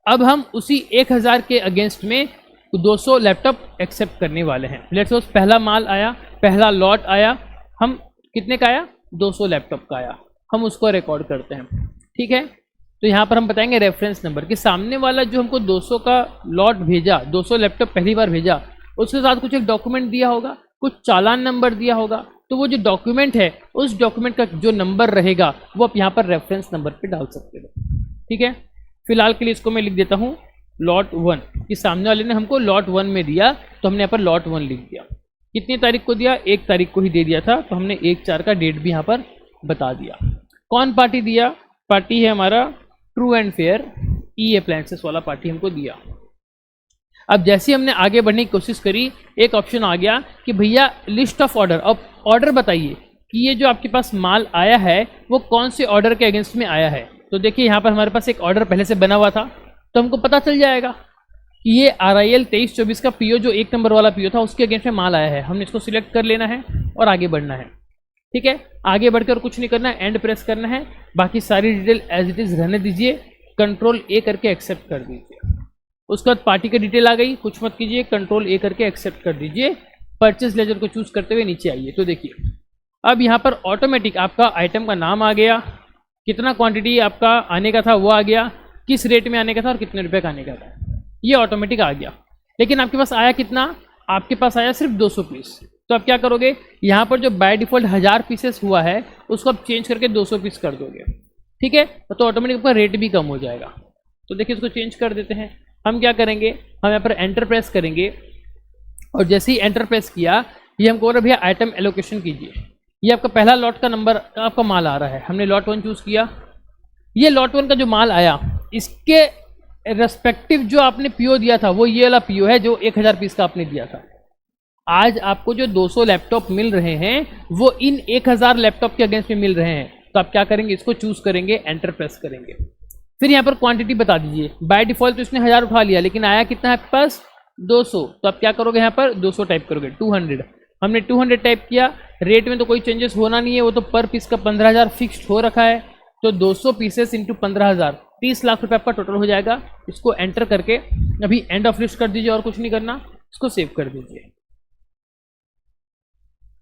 अब हम उसी 1000 के अगेंस्ट में 200 लैपटॉप एक्सेप्ट करने वाले हैं। लेट्स सपोज पहला माल आया, पहला लॉट आया, हम कितने का आया, 200 लैपटॉप का आया, हम उसको रिकॉर्ड करते हैं। ठीक है, तो यहाँ पर हम बताएंगे रेफरेंस नंबर कि सामने वाला जो हमको 200 का लॉट भेजा, 200 लैपटॉप पहली बार भेजा, उसके साथ कुछ एक डॉक्यूमेंट दिया होगा, कुछ चालान नंबर दिया होगा, तो वो जो डॉक्यूमेंट है उस डॉक्यूमेंट का जो नंबर रहेगा वो आप यहाँ पर रेफरेंस नंबर पे डाल सकते हो। ठीक है, फिलहाल के लिए इसको मैं लिख देता हूँ लॉट 1, कि सामने वाले ने हमको लॉट 1 में दिया तो हमने यहाँ पर लॉट 1 लिख दिया। कितनी तारीख को दिया, 1 तारीख को ही दे दिया था, तो हमने 1/4 का डेट भी यहाँ पर बता दिया। कौन पार्टी दिया, पार्टी है हमारा true and fair, E appliances वाला पार्टी हमको दिया। अब जैसे हमने आगे बढ़ने की कोशिश करी, एक ऑप्शन आ गया कि भैया लिस्ट ऑफ ऑर्डर, अब ऑर्डर बताइए कि ये जो आपके पास माल आया है वो कौन से ऑर्डर के अगेंस्ट में आया है। तो देखिए यहाँ पर हमारे पास एक ऑर्डर पहले से बना हुआ था, तो हमको पता चल जाएगा कि ये RIL 2324 का PO जो 1 नंबर वाला PO था उसके अगेंस्ट में माल आया है। हमने इसको सिलेक्ट कर लेना है और आगे बढ़ना है। ठीक है, आगे बढ़कर कुछ नहीं करना है, एंड प्रेस करना है, बाकी सारी डिटेल एज इट इज़ रहने दीजिए, कंट्रोल A करके एक्सेप्ट कर दीजिए। उसके बाद पार्टी की डिटेल आ गई, कुछ मत कीजिए, कंट्रोल A करके एक्सेप्ट कर दीजिए। परचेज लेजर को चूज करते हुए नीचे आइए, तो देखिए अब यहाँ पर ऑटोमेटिक आपका आइटम का नाम आ गया, कितना क्वांटिटी आपका आने का था वो आ गया, किस रेट में आने का था और कितने रुपए का आने का था, ये ऑटोमेटिक आ गया। लेकिन आपके पास आया कितना, आपके पास आया सिर्फ 200 पीस। तो आप क्या करोगे, यहाँ पर जो बाय डिफॉल्ट 1000 पीसेस हुआ है उसको आप चेंज करके 200 पीस कर दोगे। ठीक है, तो ऑटोमेटिक आपका रेट भी कम हो जाएगा। तो देखिए इसको चेंज कर देते हैं। हम क्या करेंगे, हम यहाँ पर एंटर प्रेस करेंगे और जैसे ही एंटर प्रेस किया ये हमको बोला भैया आइटम एलोकेशन कीजिए। ये आपका पहला लॉट का नंबर आपका माल आ रहा है, हमने लॉट 1 चूज़ किया। ये लॉट 1 का जो माल आया इसके रेस्पेक्टिव जो आपने PO दिया था वो ये वाला PO है जो 1000 पीस का आपने दिया था। आज आपको जो 200 लैपटॉप मिल रहे हैं वो इन 1000 लैपटॉप के अगेंस्ट में मिल रहे हैं। तो आप क्या करेंगे, इसको चूज करेंगे, एंटर प्रेस करेंगे, फिर यहाँ पर क्वांटिटी बता दीजिए। बाय डिफॉल्ट तो इसने 1000 उठा लिया, लेकिन आया कितना है आपके पास, 200। तो आप क्या करोगे, यहाँ पर 200 टाइप करोगे, 200। हमने 200 टाइप किया। रेट में तो कोई चेंजेस होना नहीं है, वो तो पर पीस का 15,000 फिक्स्ड हो रखा है। तो 200 पीसेस इंटू 15,000, 30 लाख रुपए आपका टोटल हो जाएगा। इसको एंटर करके अभी एंड ऑफ लिस्ट कर दीजिए और कुछ नहीं करना, इसको सेव कर दीजिए।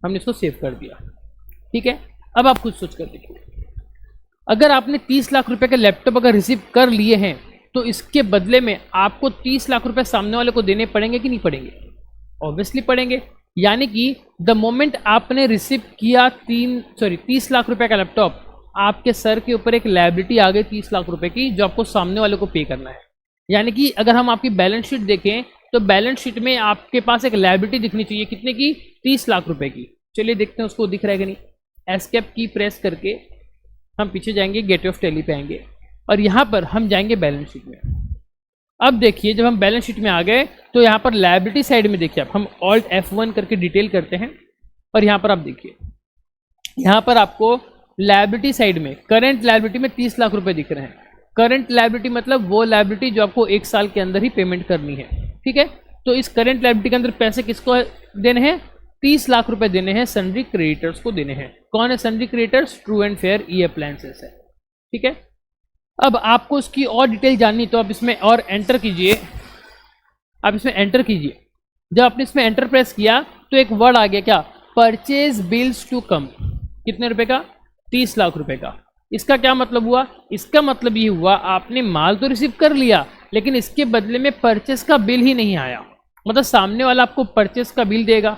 हमने इसको सेव कर दिया। ठीक है, अब आप खुद सोच कर देखिए, अगर आपने 30 लाख रुपए के लैपटॉप अगर रिसीव कर लिए हैं तो इसके बदले में आपको 30 लाख रुपए सामने वाले को देने पड़ेंगे कि नहीं पड़ेंगे? ऑब्वियसली पड़ेंगे। यानी कि द मोमेंट आपने रिसीव किया 30 लाख रुपए का लैपटॉप, आपके सर के ऊपर एक लायबिलिटी आ गई 30 लाख रुपए की, जो आपको सामने वाले को पे करना है। यानी कि अगर हम आपकी बैलेंस शीट देखें तो बैलेंस शीट में आपके पास एक लायबिलिटी दिखनी चाहिए, कितने की, 30 लाख रुपए की। चलिए देखते हैं उसको दिख रहा है कि नहीं। एस्केप की प्रेस करके हम पीछे जाएंगे, गेटवे ऑफ टैली पे आएंगे और यहाँ पर हम जाएंगे बैलेंस शीट में। अब देखिए जब हम बैलेंस शीट में आ गए तो यहाँ पर लायबिलिटी साइड में देखिए, आप हम ऑल्ट F1 करके डिटेल करते हैं और यहाँ पर आप देखिए, यहाँ पर आपको लायबिलिटी साइड में करंट लायबिलिटी में 30 लाख रुपए दिख रहे हैं। करंट लायबिलिटी मतलब वो लायबिलिटी जो आपको 1 साल के अंदर ही पेमेंट करनी है। ठीक है, तो इस करंट लायबिलिटी के अंदर पैसे किसको देने हैं, 30 लाख रुपए देने हैं, सन्ड्री क्रेडिटर्स को देने हैं। कौन है sundry creditors? True and fair E appliances है। ठीक है, अब आपको इसकी और डिटेल जाननी तो आप इसमें और एंटर कीजिए, आप इसमें एंटर कीजिए। जब आपने इसमें एंटर प्रेस किया तो एक वर्ड आ गया, क्या, परचेज बिल्स टू कम। कितने रुपए का? 30 लाख रुपए का। इसका क्या मतलब हुआ? इसका मतलब ये हुआ आपने माल तो रिसीव कर लिया लेकिन इसके बदले में परचेस का बिल ही नहीं आया। मतलब सामने वाला आपको परचेस का बिल देगा,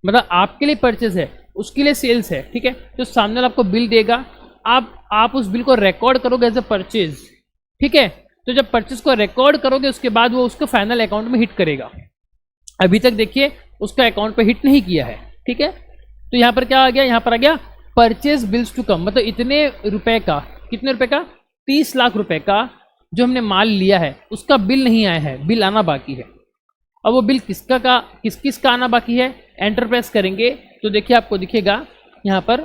मतलब आपके लिए परचेस है, उसके लिए सेल्स है। ठीक है, तो सामने वाला आपको बिल देगा, आप उस बिल को रिकॉर्ड करोगे एज ए परचेज। ठीक है, तो जब परचेज को रिकॉर्ड करोगे उसके बाद वो उसको फाइनल अकाउंट में हिट करेगा। अभी तक देखिए उसका अकाउंट पे हिट नहीं किया है। ठीक है, तो यहाँ पर क्या आ गया, यहाँ पर आ गया परचेज बिल्स टू कम, मतलब इतने रुपए का, कितने रुपए का, 30 लाख रुपए का जो हमने माल लिया है उसका बिल नहीं आया है, बिल आना बाकी है। अब वो बिल किस किस का आना बाकी है, एंटर प्रेस करेंगे तो देखिए आपको दिखेगा यहाँ पर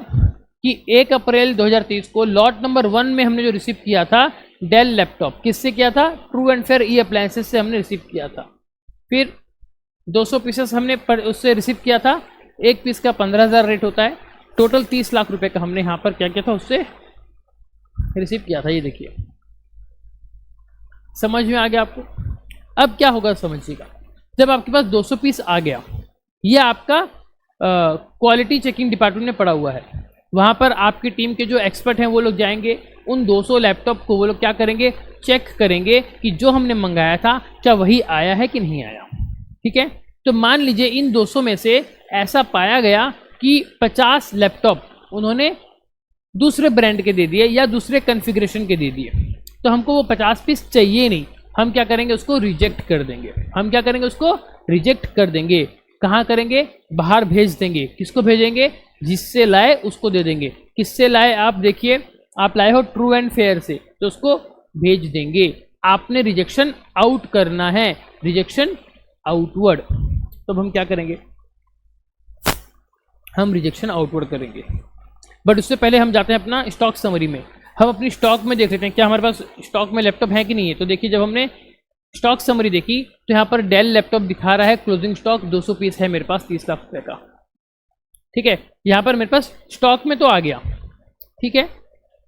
कि 1 अप्रैल 2023 को लॉट नंबर 1 में हमने जो रिसीव किया था डेल लैपटॉप, किससे किया था, true and fair E appliances से हमने रिसीव किया था। फिर 200 पीसेस हमने उससे रिसीव किया था, एक पीस का 15,000 रेट होता है, टोटल 30 लाख रुपए का हमने यहाँ पर क्या किया था, उससे रिसीव किया था। ये देखिए समझ में आ गया आपको। अब क्या होगा समझिएगा, जब आपके पास 200 पीस आ गया, ये आपका क्वालिटी चेकिंग डिपार्टमेंट में पड़ा हुआ है, वहाँ पर आपकी टीम के जो एक्सपर्ट हैं वो लोग जाएंगे, उन 200 लैपटॉप को वो लोग क्या करेंगे, चेक करेंगे कि जो हमने मंगाया था क्या वही आया है कि नहीं आया। ठीक है, तो मान लीजिए इन 200 में से ऐसा पाया गया कि 50 लैपटॉप उन्होंने दूसरे ब्रांड के दे दिए या दूसरे कॉन्फ़िगरेशन के दे दिए, तो हमको वो 50 पीस चाहिए नहीं, हम क्या करेंगे, उसको रिजेक्ट कर देंगे। हम क्या करेंगे, उसको रिजेक्ट कर देंगे। कहाँ करेंगे, बाहर भेज देंगे। किसको भेजेंगे, जिससे लाए उसको दे देंगे। किससे लाए, आप देखिए आप लाए हो ट्रू एंड फेयर से, तो उसको भेज देंगे। आपने रिजेक्शन आउट करना है, रिजेक्शन आउटवर्ड। तो हम क्या करेंगे, हम रिजेक्शन आउटवर्ड करेंगे। बट उससे पहले हम जाते हैं अपना स्टॉक समरी में। हम अपनी स्टॉक में देख लेते हैं क्या हमारे पास स्टॉक में लैपटॉप है कि नहीं है। तो देखिए जब हमने स्टॉक समरी देखी तो यहाँ पर डेल लैपटॉप दिखा रहा है, क्लोजिंग स्टॉक 200 पीस है मेरे पास 30 लाख रुपए का। ठीक है, यहाँ पर मेरे पास स्टॉक में तो आ गया। ठीक है,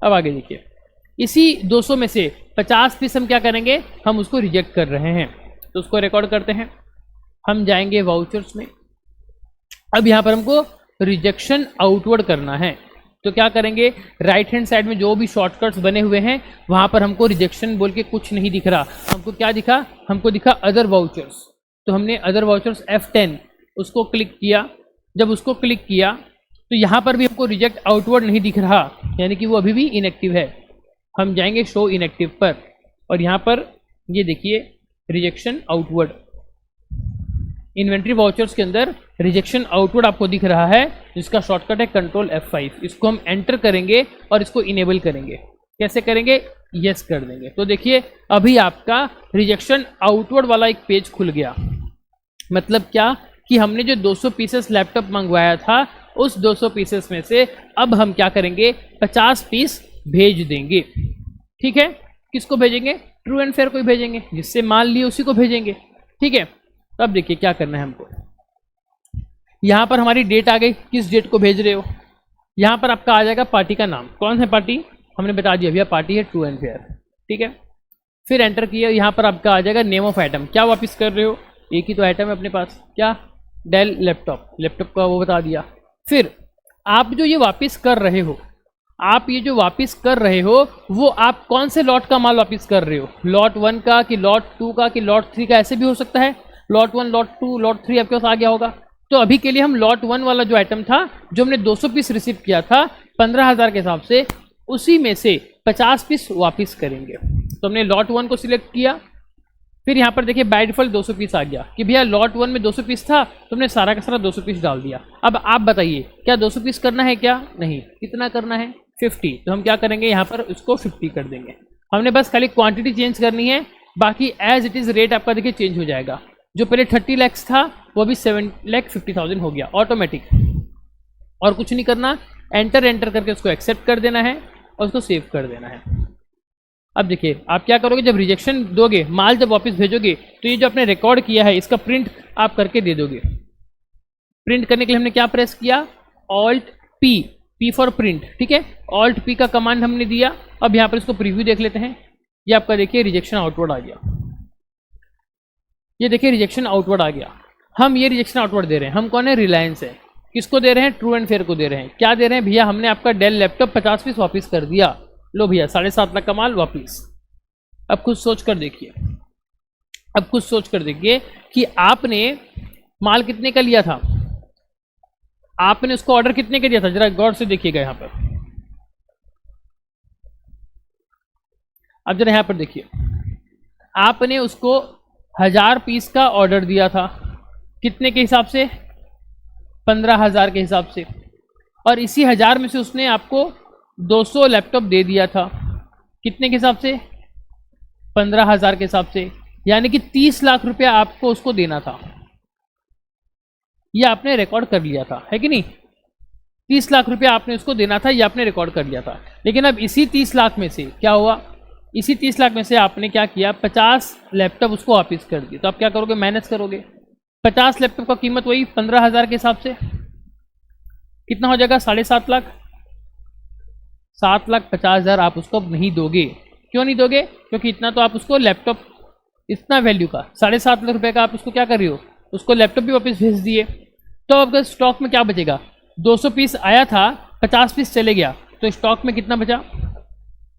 अब आगे देखिए, इसी 200 में से 50 पीस हम क्या करेंगे, हम उसको रिजेक्ट कर रहे हैं। तो उसको रिकॉर्ड करते हैं, हम जाएंगे वाउचर्स में। अब यहाँ पर हमको रिजेक्शन आउटवर्ड करना है, तो क्या करेंगे, राइट हैंड साइड में जो भी शॉर्टकट्स बने हुए हैं वहाँ पर हमको रिजेक्शन बोल के कुछ नहीं दिख रहा। हमको क्या दिखा, हमको दिखा अदर वाउचर्स। तो हमने अदर वाउचर्स F10 उसको क्लिक किया। जब उसको क्लिक किया तो यहाँ पर भी हमको रिजेक्ट आउटवर्ड नहीं दिख रहा, यानी कि वो अभी भी इनएक्टिव है। हम जाएंगे शो इनएक्टिव पर और यहाँ पर ये देखिए रिजेक्शन आउटवर्ड, इन्वेंट्री वाउचर्स के अंदर रिजेक्शन आउटवर्ड आपको दिख रहा है, जिसका शॉर्टकट है कंट्रोल F5। इसको हम एंटर करेंगे और इसको इनेबल करेंगे। कैसे करेंगे, यस कर देंगे। तो देखिए अभी आपका रिजेक्शन आउटवर्ड वाला एक पेज खुल गया। मतलब क्या कि हमने जो 200 पीसेस लैपटॉप मंगवाया था उस 200 पीसेस में से अब हम क्या करेंगे, 50 पीस भेज देंगे। ठीक है, किसको भेजेंगे, ट्रू एंड फेयर को ही भेजेंगे, जिससे माल लिए उसी को भेजेंगे। ठीक है, अब देखिए क्या करना है हमको। यहाँ पर हमारी डेट आ गई, किस डेट को भेज रहे हो। यहाँ पर आपका आ जाएगा पार्टी का नाम, कौन है पार्टी, हमने बता दिया भैया पार्टी है ट्रू एंड फेयर। ठीक है, फिर एंटर किया, यहाँ पर आपका आ जाएगा नेम ऑफ आइटम, क्या वापस कर रहे हो, एक ही तो आइटम है अपने पास, क्या, डेल लैपटॉप, लैपटॉप का वो बता दिया। फिर आप जो ये वापस कर रहे हो, आप ये जो वापस कर रहे हो वो आप कौन से लॉट का माल वापस कर रहे हो, लॉट 1 का कि लॉट 2 का कि लॉट 3 का, ऐसे भी हो सकता है। लॉट 1, लॉट 2, लॉट 3 आपके पास आ गया होगा। तो अभी के लिए हम लॉट 1 वाला जो आइटम था, जो हमने 200 पीस रिसीव किया था 15,000 के हिसाब से, उसी में से 50 पीस वापस करेंगे। तो हमने लॉट 1 को सिलेक्ट किया। फिर यहाँ पर देखिए बाय डिफॉल्ट 200 पीस आ गया कि भैया लॉट 1 में 200 पीस था, तो हमने सारा का सारा 200 पीस डाल दिया। अब आप बताइए क्या 200 पीस करना है, क्या नहीं, कितना करना है, 50। तो हम क्या करेंगे, यहाँ पर उसको 50 कर देंगे। हमने बस खाली क्वांटिटी चेंज करनी है, बाकी एज इट इज़ रेट आपका देखिए चेंज हो जाएगा। जो पहले 30 लाख था वो अभी 7,50,000 हो गया ऑटोमेटिक, और कुछ नहीं करना। एंटर करके उसको एक्सेप्ट कर देना है और उसको सेव कर देना है। अब देखिए आप क्या करोगे, जब रिजेक्शन दोगे, माल जब वापस भेजोगे, तो ये जो आपने रिकॉर्ड किया है इसका प्रिंट आप करके दे दोगे। प्रिंट करने के लिए हमने क्या प्रेस किया, alt P, P for print. ठीक है, ऑल्ट पी का कमांड हमने दिया। अब यहाँ पर इसको प्रीव्यू देख लेते हैं। ये आपका देखिए रिजेक्शन आउटवर्ड आ गया, ये देखिए रिजेक्शन आउटवर्ड आ गया। हम ये रिजेक्शन आउटवर्ड दे रहे हैं, हम कौन है, रिलायंस है। किसको दे रहे हैं, ट्रू एंड फेयर को दे रहे हैं। क्या दे रहे हैं भैया, हमने आपका डेल लैपटॉप 50 पीस वापस कर दिया, लो भैया 7.5 लाख का माल वापस। अब कुछ सोच कर देखिए, अब कुछ सोच कर देखिए कि आपने माल कितने का लिया था, आपने उसको ऑर्डर कितने का दिया था, जरा गौर से देखिएगा यहाँ पर। अब जरा यहाँ पर देखिए, आपने उसको 1000 पीस का ऑर्डर दिया था, कितने के हिसाब से, 15,000 के हिसाब से। और इसी 1000 में से उसने आपको 200 लैपटॉप दे दिया था। कितने के हिसाब से? 15,000 के हिसाब से, यानी कि 30 लाख रुपया आपको उसको देना था। ये आपने रिकॉर्ड कर लिया था, है कि नहीं? 30 लाख रुपया आपने उसको देना था, ये आपने रिकॉर्ड कर लिया था। लेकिन अब इसी 30 लाख में से क्या हुआ? इसी 30 लाख में से आपने क्या किया? 50 लैपटॉप उसको वापस कर दिए। तो आप क्या करोगे? माइनस करोगे। 50 लैपटॉप का कीमत वही 15,000 के हिसाब से कितना हो जाएगा? 7.5 लाख। 7,50,000 आप उसको नहीं दोगे। क्यों नहीं दोगे? क्योंकि इतना तो आप उसको लैपटॉप, इतना वैल्यू का 7.5 लाख रुपए का आप उसको क्या कर रही हो? उसको लैपटॉप भी वापस भेज दिए। तो अब स्टॉक में क्या बचेगा? 200 पीस आया था, 50 पीस चले गया, तो स्टॉक में कितना बचा?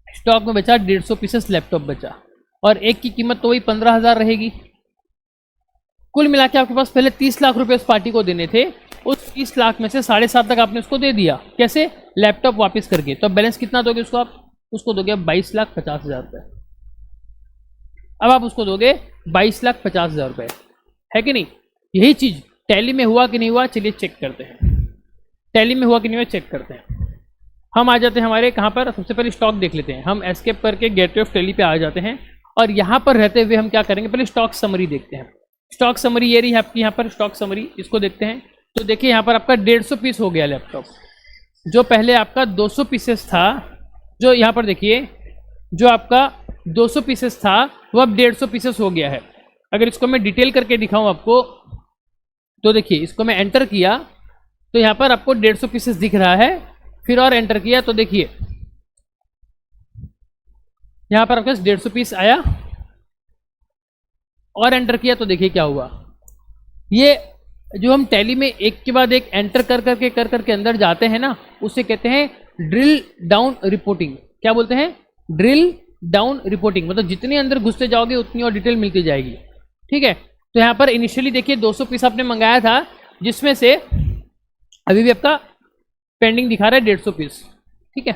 स्टॉक में बचा 150 पीसेस लैपटॉप बचा, और एक की कीमत तो वही 15,000 रहेगी। कुल मिला के आपके पास पहले 30 लाख रुपए उस पार्टी को देने थे, उस 30 लाख में से 7.5 तक आपने उसको दे दिया। कैसे? लैपटॉप वापस करके। तो बैलेंस कितना दोगे उसको? आप उसको दोगे 22,50,000 रुपये। अब आप उसको दोगे 22,50,000 रुपये, है कि नहीं? यही चीज टैली में हुआ कि नहीं हुआ? चलिए चेक करते हैं। टैली में हुआ कि नहीं हुआ चेक करते हैं। हम आ जाते हैं हमारे कहाँ पर? सबसे पहले स्टॉक देख लेते हैं। हम एस्केप करके गेटवे ऑफ टैली पे आ जाते हैं, और यहाँ पर रहते हुए हम क्या करेंगे? पहले स्टॉक समरी देखते हैं। स्टॉक समरी ये रही है आपकी, यहाँ पर स्टॉक समरी, इसको देखते हैं। तो देखिए यहाँ पर आपका 150 पीस हो गया लैपटॉप, जो पहले आपका 200 पीसेस था। जो यहाँ पर देखिए, जो आपका 200 पीसेस था वो अब 150 पीसेस हो गया है। अगर इसको मैं डिटेल करके दिखाऊं आपको, तो देखिए इसको मैं एंटर किया तो यहाँ पर आपको 150 पीसेस दिख रहा है। फिर और एंटर किया तो देखिए यहाँ पर आपके पास 150 पीस आया, और एंटर किया तो देखिए क्या हुआ। ये जो हम टैली में एक के बाद एक एंटर कर करके अंदर जाते हैं ना, उसे कहते हैं ड्रिल डाउन रिपोर्टिंग। क्या बोलते हैं? Drill down reporting. मतलब जितने अंदर घुसते जाओगे उतनी और डिटेल मिलती जाएगी। ठीक है, तो यहाँ पर इनिशियली देखिए 200 पीस आपने मंगाया था, जिसमें से अभी भी आपका पेंडिंग दिखा रहा है 150 पीस। ठीक है,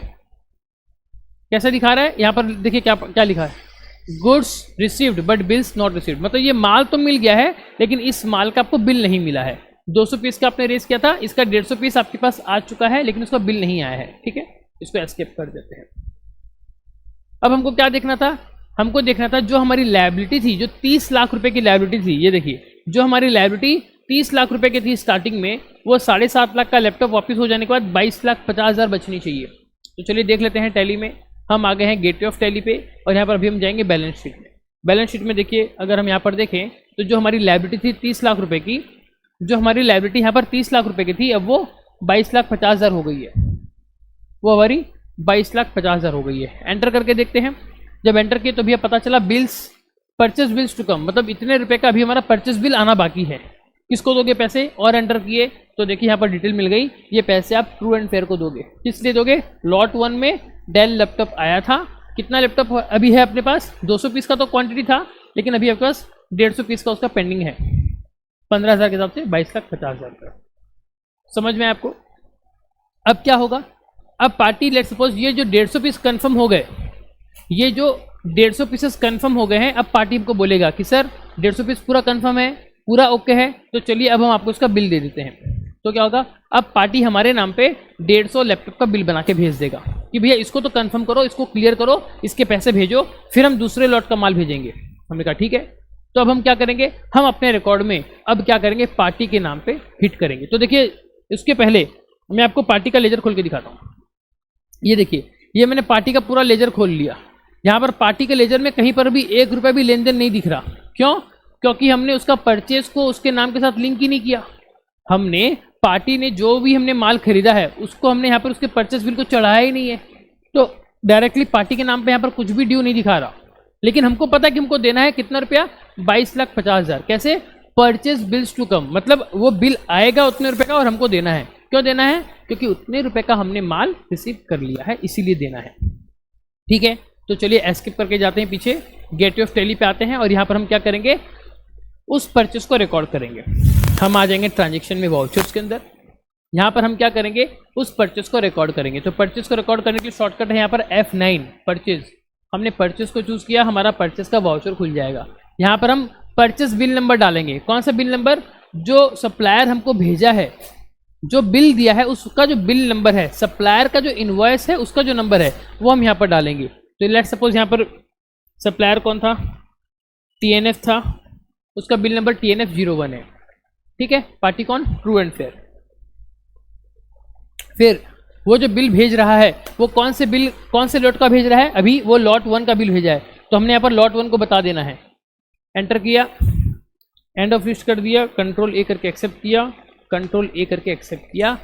कैसा दिखा रहा है? यहाँ पर देखिए क्या क्या लिखा है? Goods received but bills not received. मतलब ये माल तो मिल गया है, लेकिन इस माल का आपको बिल नहीं मिला है। 200 पीस का आपने रेस किया था, इसका 150 पीस आपके पास आ चुका है, लेकिन उसका बिल नहीं आया है। ठीक है, इसको एस्केप कर देते हैं। अब हमको क्या देखना था? हमको देखना था जो हमारी लायबिलिटी थी, जो 30 लाख रुपए की लायबिलिटी थी। ये देखिए, जो हमारी लायबिलिटी 30 लाख रुपए की थी स्टार्टिंग में, वो 7.5 लाख का लैपटॉप वापस हो जाने के बाद 22,50,000 बचनी चाहिए। तो चलिए देख लेते हैं टैली में। हम आ गए हैं गेटवे ऑफ टैली पे, और यहाँ पर अभी हम जाएंगे बैलेंस शीट में। बैलेंस शीट में देखिए, अगर हम यहाँ पर देखें तो जो हमारी लायबिलिटी थी 30 लाख रुपए की, जो हमारी लायबिलिटी यहाँ पर 30 लाख रुपए की थी, अब वो 22,50,000 हो गई है। वो हमारी 22,50,000 हो गई है। एंटर करके देखते हैं। जब एंटर किए तो भैया पता चला bills, purchase bills to come, मतलब इतने रुपए का अभी हमारा परचेज बिल आना बाकी है। किसको दोगे पैसे? और एंटर किए तो देखिए यहाँ पर डिटेल मिल गई। ये पैसे आप ट्रू एंड फेयर को दोगे। किस लिए दोगे? लॉट 1 में डेल लैपटॉप आया था। कितना लैपटॉप अभी है अपने पास? 200 पीस का तो क्वांटिटी था, लेकिन अभी आपके पास 150 पीस का उसका पेंडिंग है। 15,000 के हिसाब से 22,50,000 रुपये। समझ में आपको? अब क्या होगा? अब पार्टी लेट सपोज ये जो 150 पीस कंफर्म हो गए, ये जो 150 पीसेस कंफर्म हो गए हैं, अब पार्टी हमको बोलेगा कि सर 150 पीस पूरा कंफर्म है, पूरा ओके है, तो चलिए अब हम आपको इसका बिल दे देते हैं। तो क्या होगा? अब पार्टी हमारे नाम पे 150 लैपटॉप का बिल बना के भेज देगा कि भैया इसको तो कंफर्म करो, इसको क्लियर करो, इसके पैसे भेजो, फिर हम दूसरे लॉट का माल भेजेंगे। हमने कहा ठीक है। तो अब हम क्या करेंगे? हम अपने रिकॉर्ड में अब क्या करेंगे? पार्टी के नाम पे हिट करेंगे। तो देखिए, इसके पहले मैं आपको पार्टी का लेजर खोल के दिखाता हूँ। ये देखिए, ये मैंने पार्टी का पूरा लेजर खोल लिया। यहाँ पर पार्टी के लेजर में कहीं पर भी 1 रुपया भी लेन देन नहीं दिख रहा। क्यों? क्योंकि हमने उसका परचेज को उसके नाम के साथ लिंक ही नहीं किया। हमने पार्टी ने जो भी हमने माल खरीदा है उसको हमने यहाँ पर उसके परचेज बिल को चढ़ाया ही नहीं है। तो डायरेक्टली पार्टी के नाम पे यहाँ पर कुछ भी ड्यू नहीं दिखा रहा। लेकिन हमको पता है कि हमको देना है कितना रुपया? 22,50,000। कैसे? परचेज बिल्स टू कम, मतलब वो बिल आएगा उतने रुपए का और हमको देना है। क्यों देना है? क्योंकि उतने रुपए का हमने माल रिसीव कर लिया है, इसीलिए देना है। ठीक है, तो चलिए एस्केप करके जाते हैं पीछे, गेटवे ऑफ टैली पे आते हैं, और यहाँ पर हम क्या करेंगे? उस परचेस को रिकॉर्ड करेंगे। हम आ जाएंगे ट्रांजेक्शन में वाउचर्स के अंदर। यहाँ पर हम क्या करेंगे? उस परचेस को रिकॉर्ड करेंगे। तो परचेस को रिकॉर्ड करने के लिए शॉर्टकट है यहाँ पर F9 परचेज। हमने परचेस को चूज किया, हमारा परचेस का वाउचर खुल जाएगा। यहाँ पर हम परचेस बिल नंबर डालेंगे। कौन सा बिल नंबर? जो सप्लायर हमको भेजा है, जो बिल दिया है उसका जो बिल नंबर है, सप्लायर का जो इनवॉइस है उसका जो नंबर है वो हम यहाँ पर डालेंगे। तो लेट सपोज यहाँ पर सप्लायर कौन था, TNF था, उसका बिल नंबर TNF01 है, ठीक है। पार्टी कौन, ट्रू एंड फेयर। फिर वो जो बिल भेज रहा है वो कौन से बिल, कौन से लॉट का भेज रहा है, अभी वो लॉट 1 का बिल भेजा है, तो हमने यहाँ पर लॉट 1 को बता देना है। एंटर किया, एंड ऑफ लिस्ट कर दिया, कंट्रोल A करके एक्सेप्ट किया, कंट्रोल A करके एक्सेप्ट किया,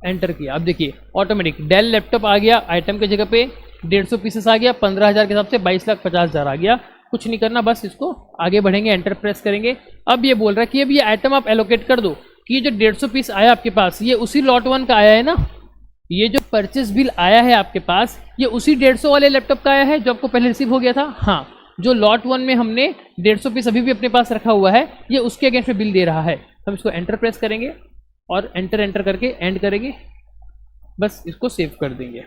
एंटर किया। अब देखिए ऑटोमेटिक डेल लैपटॉप आ गया, आइटम के जगह पे 150 पीसेस आ गया, 15,000 के हिसाब से 22,50,000 आ गया। कुछ नहीं करना, बस इसको आगे बढ़ेंगे, एंटर प्रेस करेंगे। अब ये बोल रहा है कि अब ये आइटम आप एलोकेट कर दो कि ये जो 150 पीस आया आपके पास ये उसी लॉट 1 का आया है ना, ये जो परचेस बिल आया है आपके पास ये उसी 150 वाले लैपटॉप का आया है जो आपको पहले रिसीव हो गया था। हाँ, जो लॉट 1 में हमने 150 पीस अभी भी अपने पास रखा हुआ है ये उसके अगेंस्ट में बिल दे रहा है। हम इसको एंटर प्रेस करेंगे और एंटर करके एंड करेंगे, बस इसको सेव कर देंगे।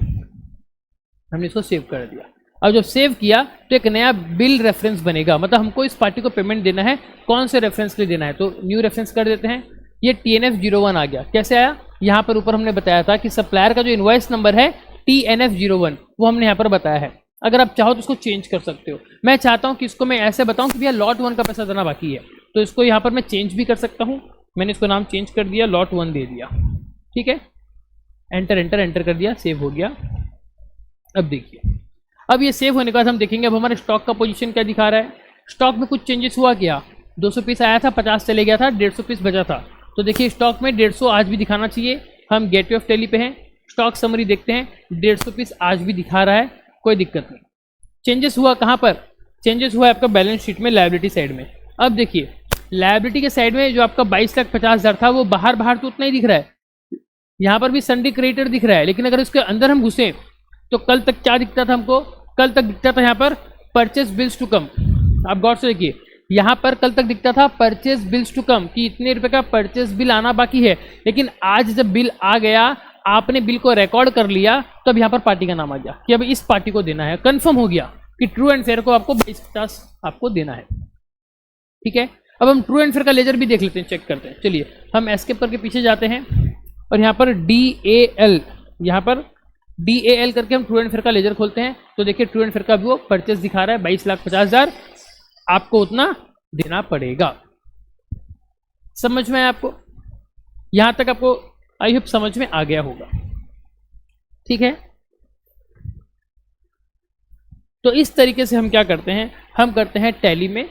हमने इसको सेव कर दिया। अब जब सेव किया तो एक नया बिल रेफरेंस बनेगा, मतलब हमको इस पार्टी को पेमेंट देना है, कौन से रेफरेंस के लिए देना है, तो न्यू रेफरेंस कर देते हैं। ये TNF01 आ गया। कैसे आया, यहाँ पर ऊपर हमने बताया था कि सप्लायर का जो इनवॉइस नंबर है TNF01 वो हमने यहाँ पर बताया है। अगर आप चाहो तो उसको चेंज कर सकते हो। मैं चाहता हूँ कि इसको मैं ऐसे बताऊँ कि भैया लॉट 1 का पैसा देना बाकी है, तो इसको यहाँ पर मैं चेंज भी कर सकता हूँ। मैंने इसको नाम चेंज कर दिया, लॉट 1 दे दिया, ठीक है। एंटर कर दिया, सेव हो गया। अब देखिए, अब ये सेव होने के बाद हम देखेंगे अब हमारे स्टॉक का पोजीशन क्या दिखा रहा है। स्टॉक में कुछ चेंजेस हुआ क्या, 200 पीस आया था, 50 चले गया था, 150 पीस बचा था। तो देखिए स्टॉक में 150 आज भी दिखाना चाहिए। हम गेटवे ऑफ टैली पे हैं, स्टॉक समरी देखते हैं, 150 पीस आज भी दिखा रहा है, कोई दिक्कत नहीं। चेंजेस हुआ कहाँ पर, चेंजेस हुआ आपका बैलेंस शीट में, लायबिलिटी साइड में। अब देखिए लायबिलिटी के साइड में जो आपका 22,50,000 था वो बाहर तो उतना ही दिख रहा है। यहाँ पर भी सन्डे क्रेडिटर दिख रहा है, लेकिन अगर इसके अंदर हम घुसे तो कल तक क्या दिखता था हमको, कल तक दिखता था यहाँ पर परचेस बिल्स टू कम। आप गौर से देखिए, यहाँ पर कल तक दिखता था परचेस बिल्स टू कम कि इतने रुपए का परचेस बिल आना बाकी है, लेकिन आज जब बिल आ गया, आपने बिल को रिकॉर्ड कर लिया, तो अब यहाँ पर पार्टी का नाम आ गया कि अब इस पार्टी को देना है। कंफर्म हो गया कि ट्रू एंड फेयर को आपको 22,50 आपको देना है, ठीक है। अब हम ट्रू एंड फेयर का लेजर भी देख लेते हैं, चेक करते हैं। चलिए हम एस्केप करके पीछे जाते हैं और यहाँ पर DAL, यहाँ पर DAL करके हम ट्रू एंड फेयर का लेजर खोलते हैं। तो देखिए ट्रू एंड फेयर का भी वो परचेस दिखा रहा है 22,50,000, आपको उतना देना पड़ेगा। समझ में आया आपको, यहां तक आपको आई होप समझ में आ गया होगा, ठीक है। तो इस तरीके से हम क्या करते हैं, हम करते हैं टैली में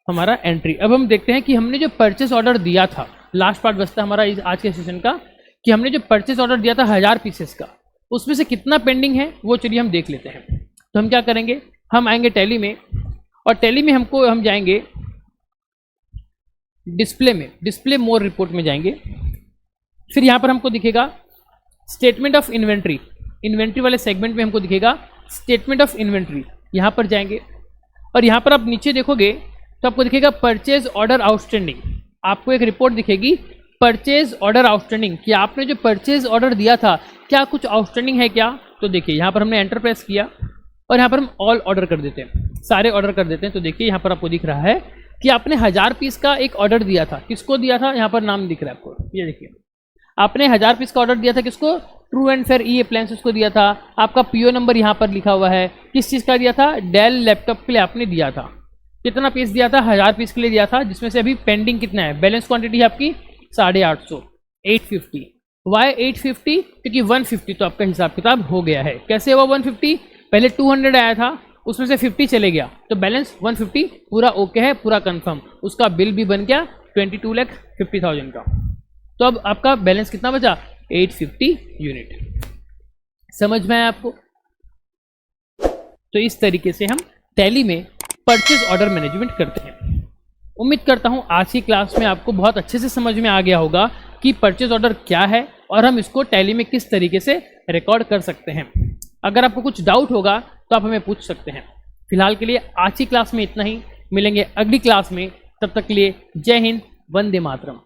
हमारा एंट्री। अब हम देखते हैं कि हमने जो परचेस ऑर्डर दिया था, लास्ट पार्ट बचता है हमारा इस आज के सेशन का, कि हमने जो परचेस ऑर्डर दिया था 1000 पीसेस का, उसमें से कितना पेंडिंग है वो चलिए हम देख लेते हैं। तो हम क्या करेंगे, हम आएंगे टैली में, और टैली में हम जाएंगे डिस्प्ले में, डिस्प्ले मोर रिपोर्ट में जाएंगे। फिर यहाँ पर हमको दिखेगा स्टेटमेंट ऑफ इन्वेंट्री, इन्वेंट्री वाले सेगमेंट में हमको दिखेगा स्टेटमेंट ऑफ इन्वेंट्री। यहाँ पर जाएंगे और यहाँ पर आप नीचे देखोगे तो आपको दिखेगा परचेज ऑर्डर आउटस्टैंडिंग। आपको एक रिपोर्ट दिखेगी परचेज ऑर्डर आउटस्टैंडिंग, कि आपने जो परचेज ऑर्डर दिया था क्या कुछ आउटस्टैंडिंग है क्या। तो देखिए यहाँ पर हमने एंटर प्रेस किया और यहाँ पर हम ऑल ऑर्डर कर देते हैं, सारे ऑर्डर कर देते हैं। तो देखिए यहाँ पर आपको दिख रहा है कि आपने 1000 पीस का एक ऑर्डर दिया था, किसको दिया था, यहाँ पर नाम दिख रहा है आपको, ये देखिए आपने 1000 पीस का ऑर्डर दिया था, किसको, true and fair E appliances को दिया था। आपका PO नंबर यहाँ पर लिखा हुआ है, किस चीज़ का दिया था, डेल लैपटॉप के लिए आपने दिया था। कितना पीस दिया था, 1000 पीस के लिए दिया था, जिसमें से अभी पेंडिंग कितना है, बैलेंस क्वांटिटी है आपकी 850, 850। वाई 850, क्योंकि 150 तो आपका हिसाब किताब हो गया है। कैसे हुआ 150, पहले 200 आया था, उसमें से 50 चले गया, तो बैलेंस 150 पूरा ओके है, पूरा कंफर्म। उसका बिल भी बन गया 22,50,000 का। तो अब आपका बैलेंस कितना बचा, 850 यूनिट। समझ में आया आपको। तो इस तरीके से हम टैली में परचेज ऑर्डर मैनेजमेंट करते हैं। उम्मीद करता हूं आज की क्लास में आपको बहुत अच्छे से समझ में आ गया होगा कि परचेज ऑर्डर क्या है और हम इसको टैली में किस तरीके से रिकॉर्ड कर सकते हैं। अगर आपको कुछ डाउट होगा तो आप हमें पूछ सकते हैं। फिलहाल के लिए आज की क्लास में इतना ही, मिलेंगे अगली क्लास में, तब तक के लिए जय हिंद, वंदे मातरम।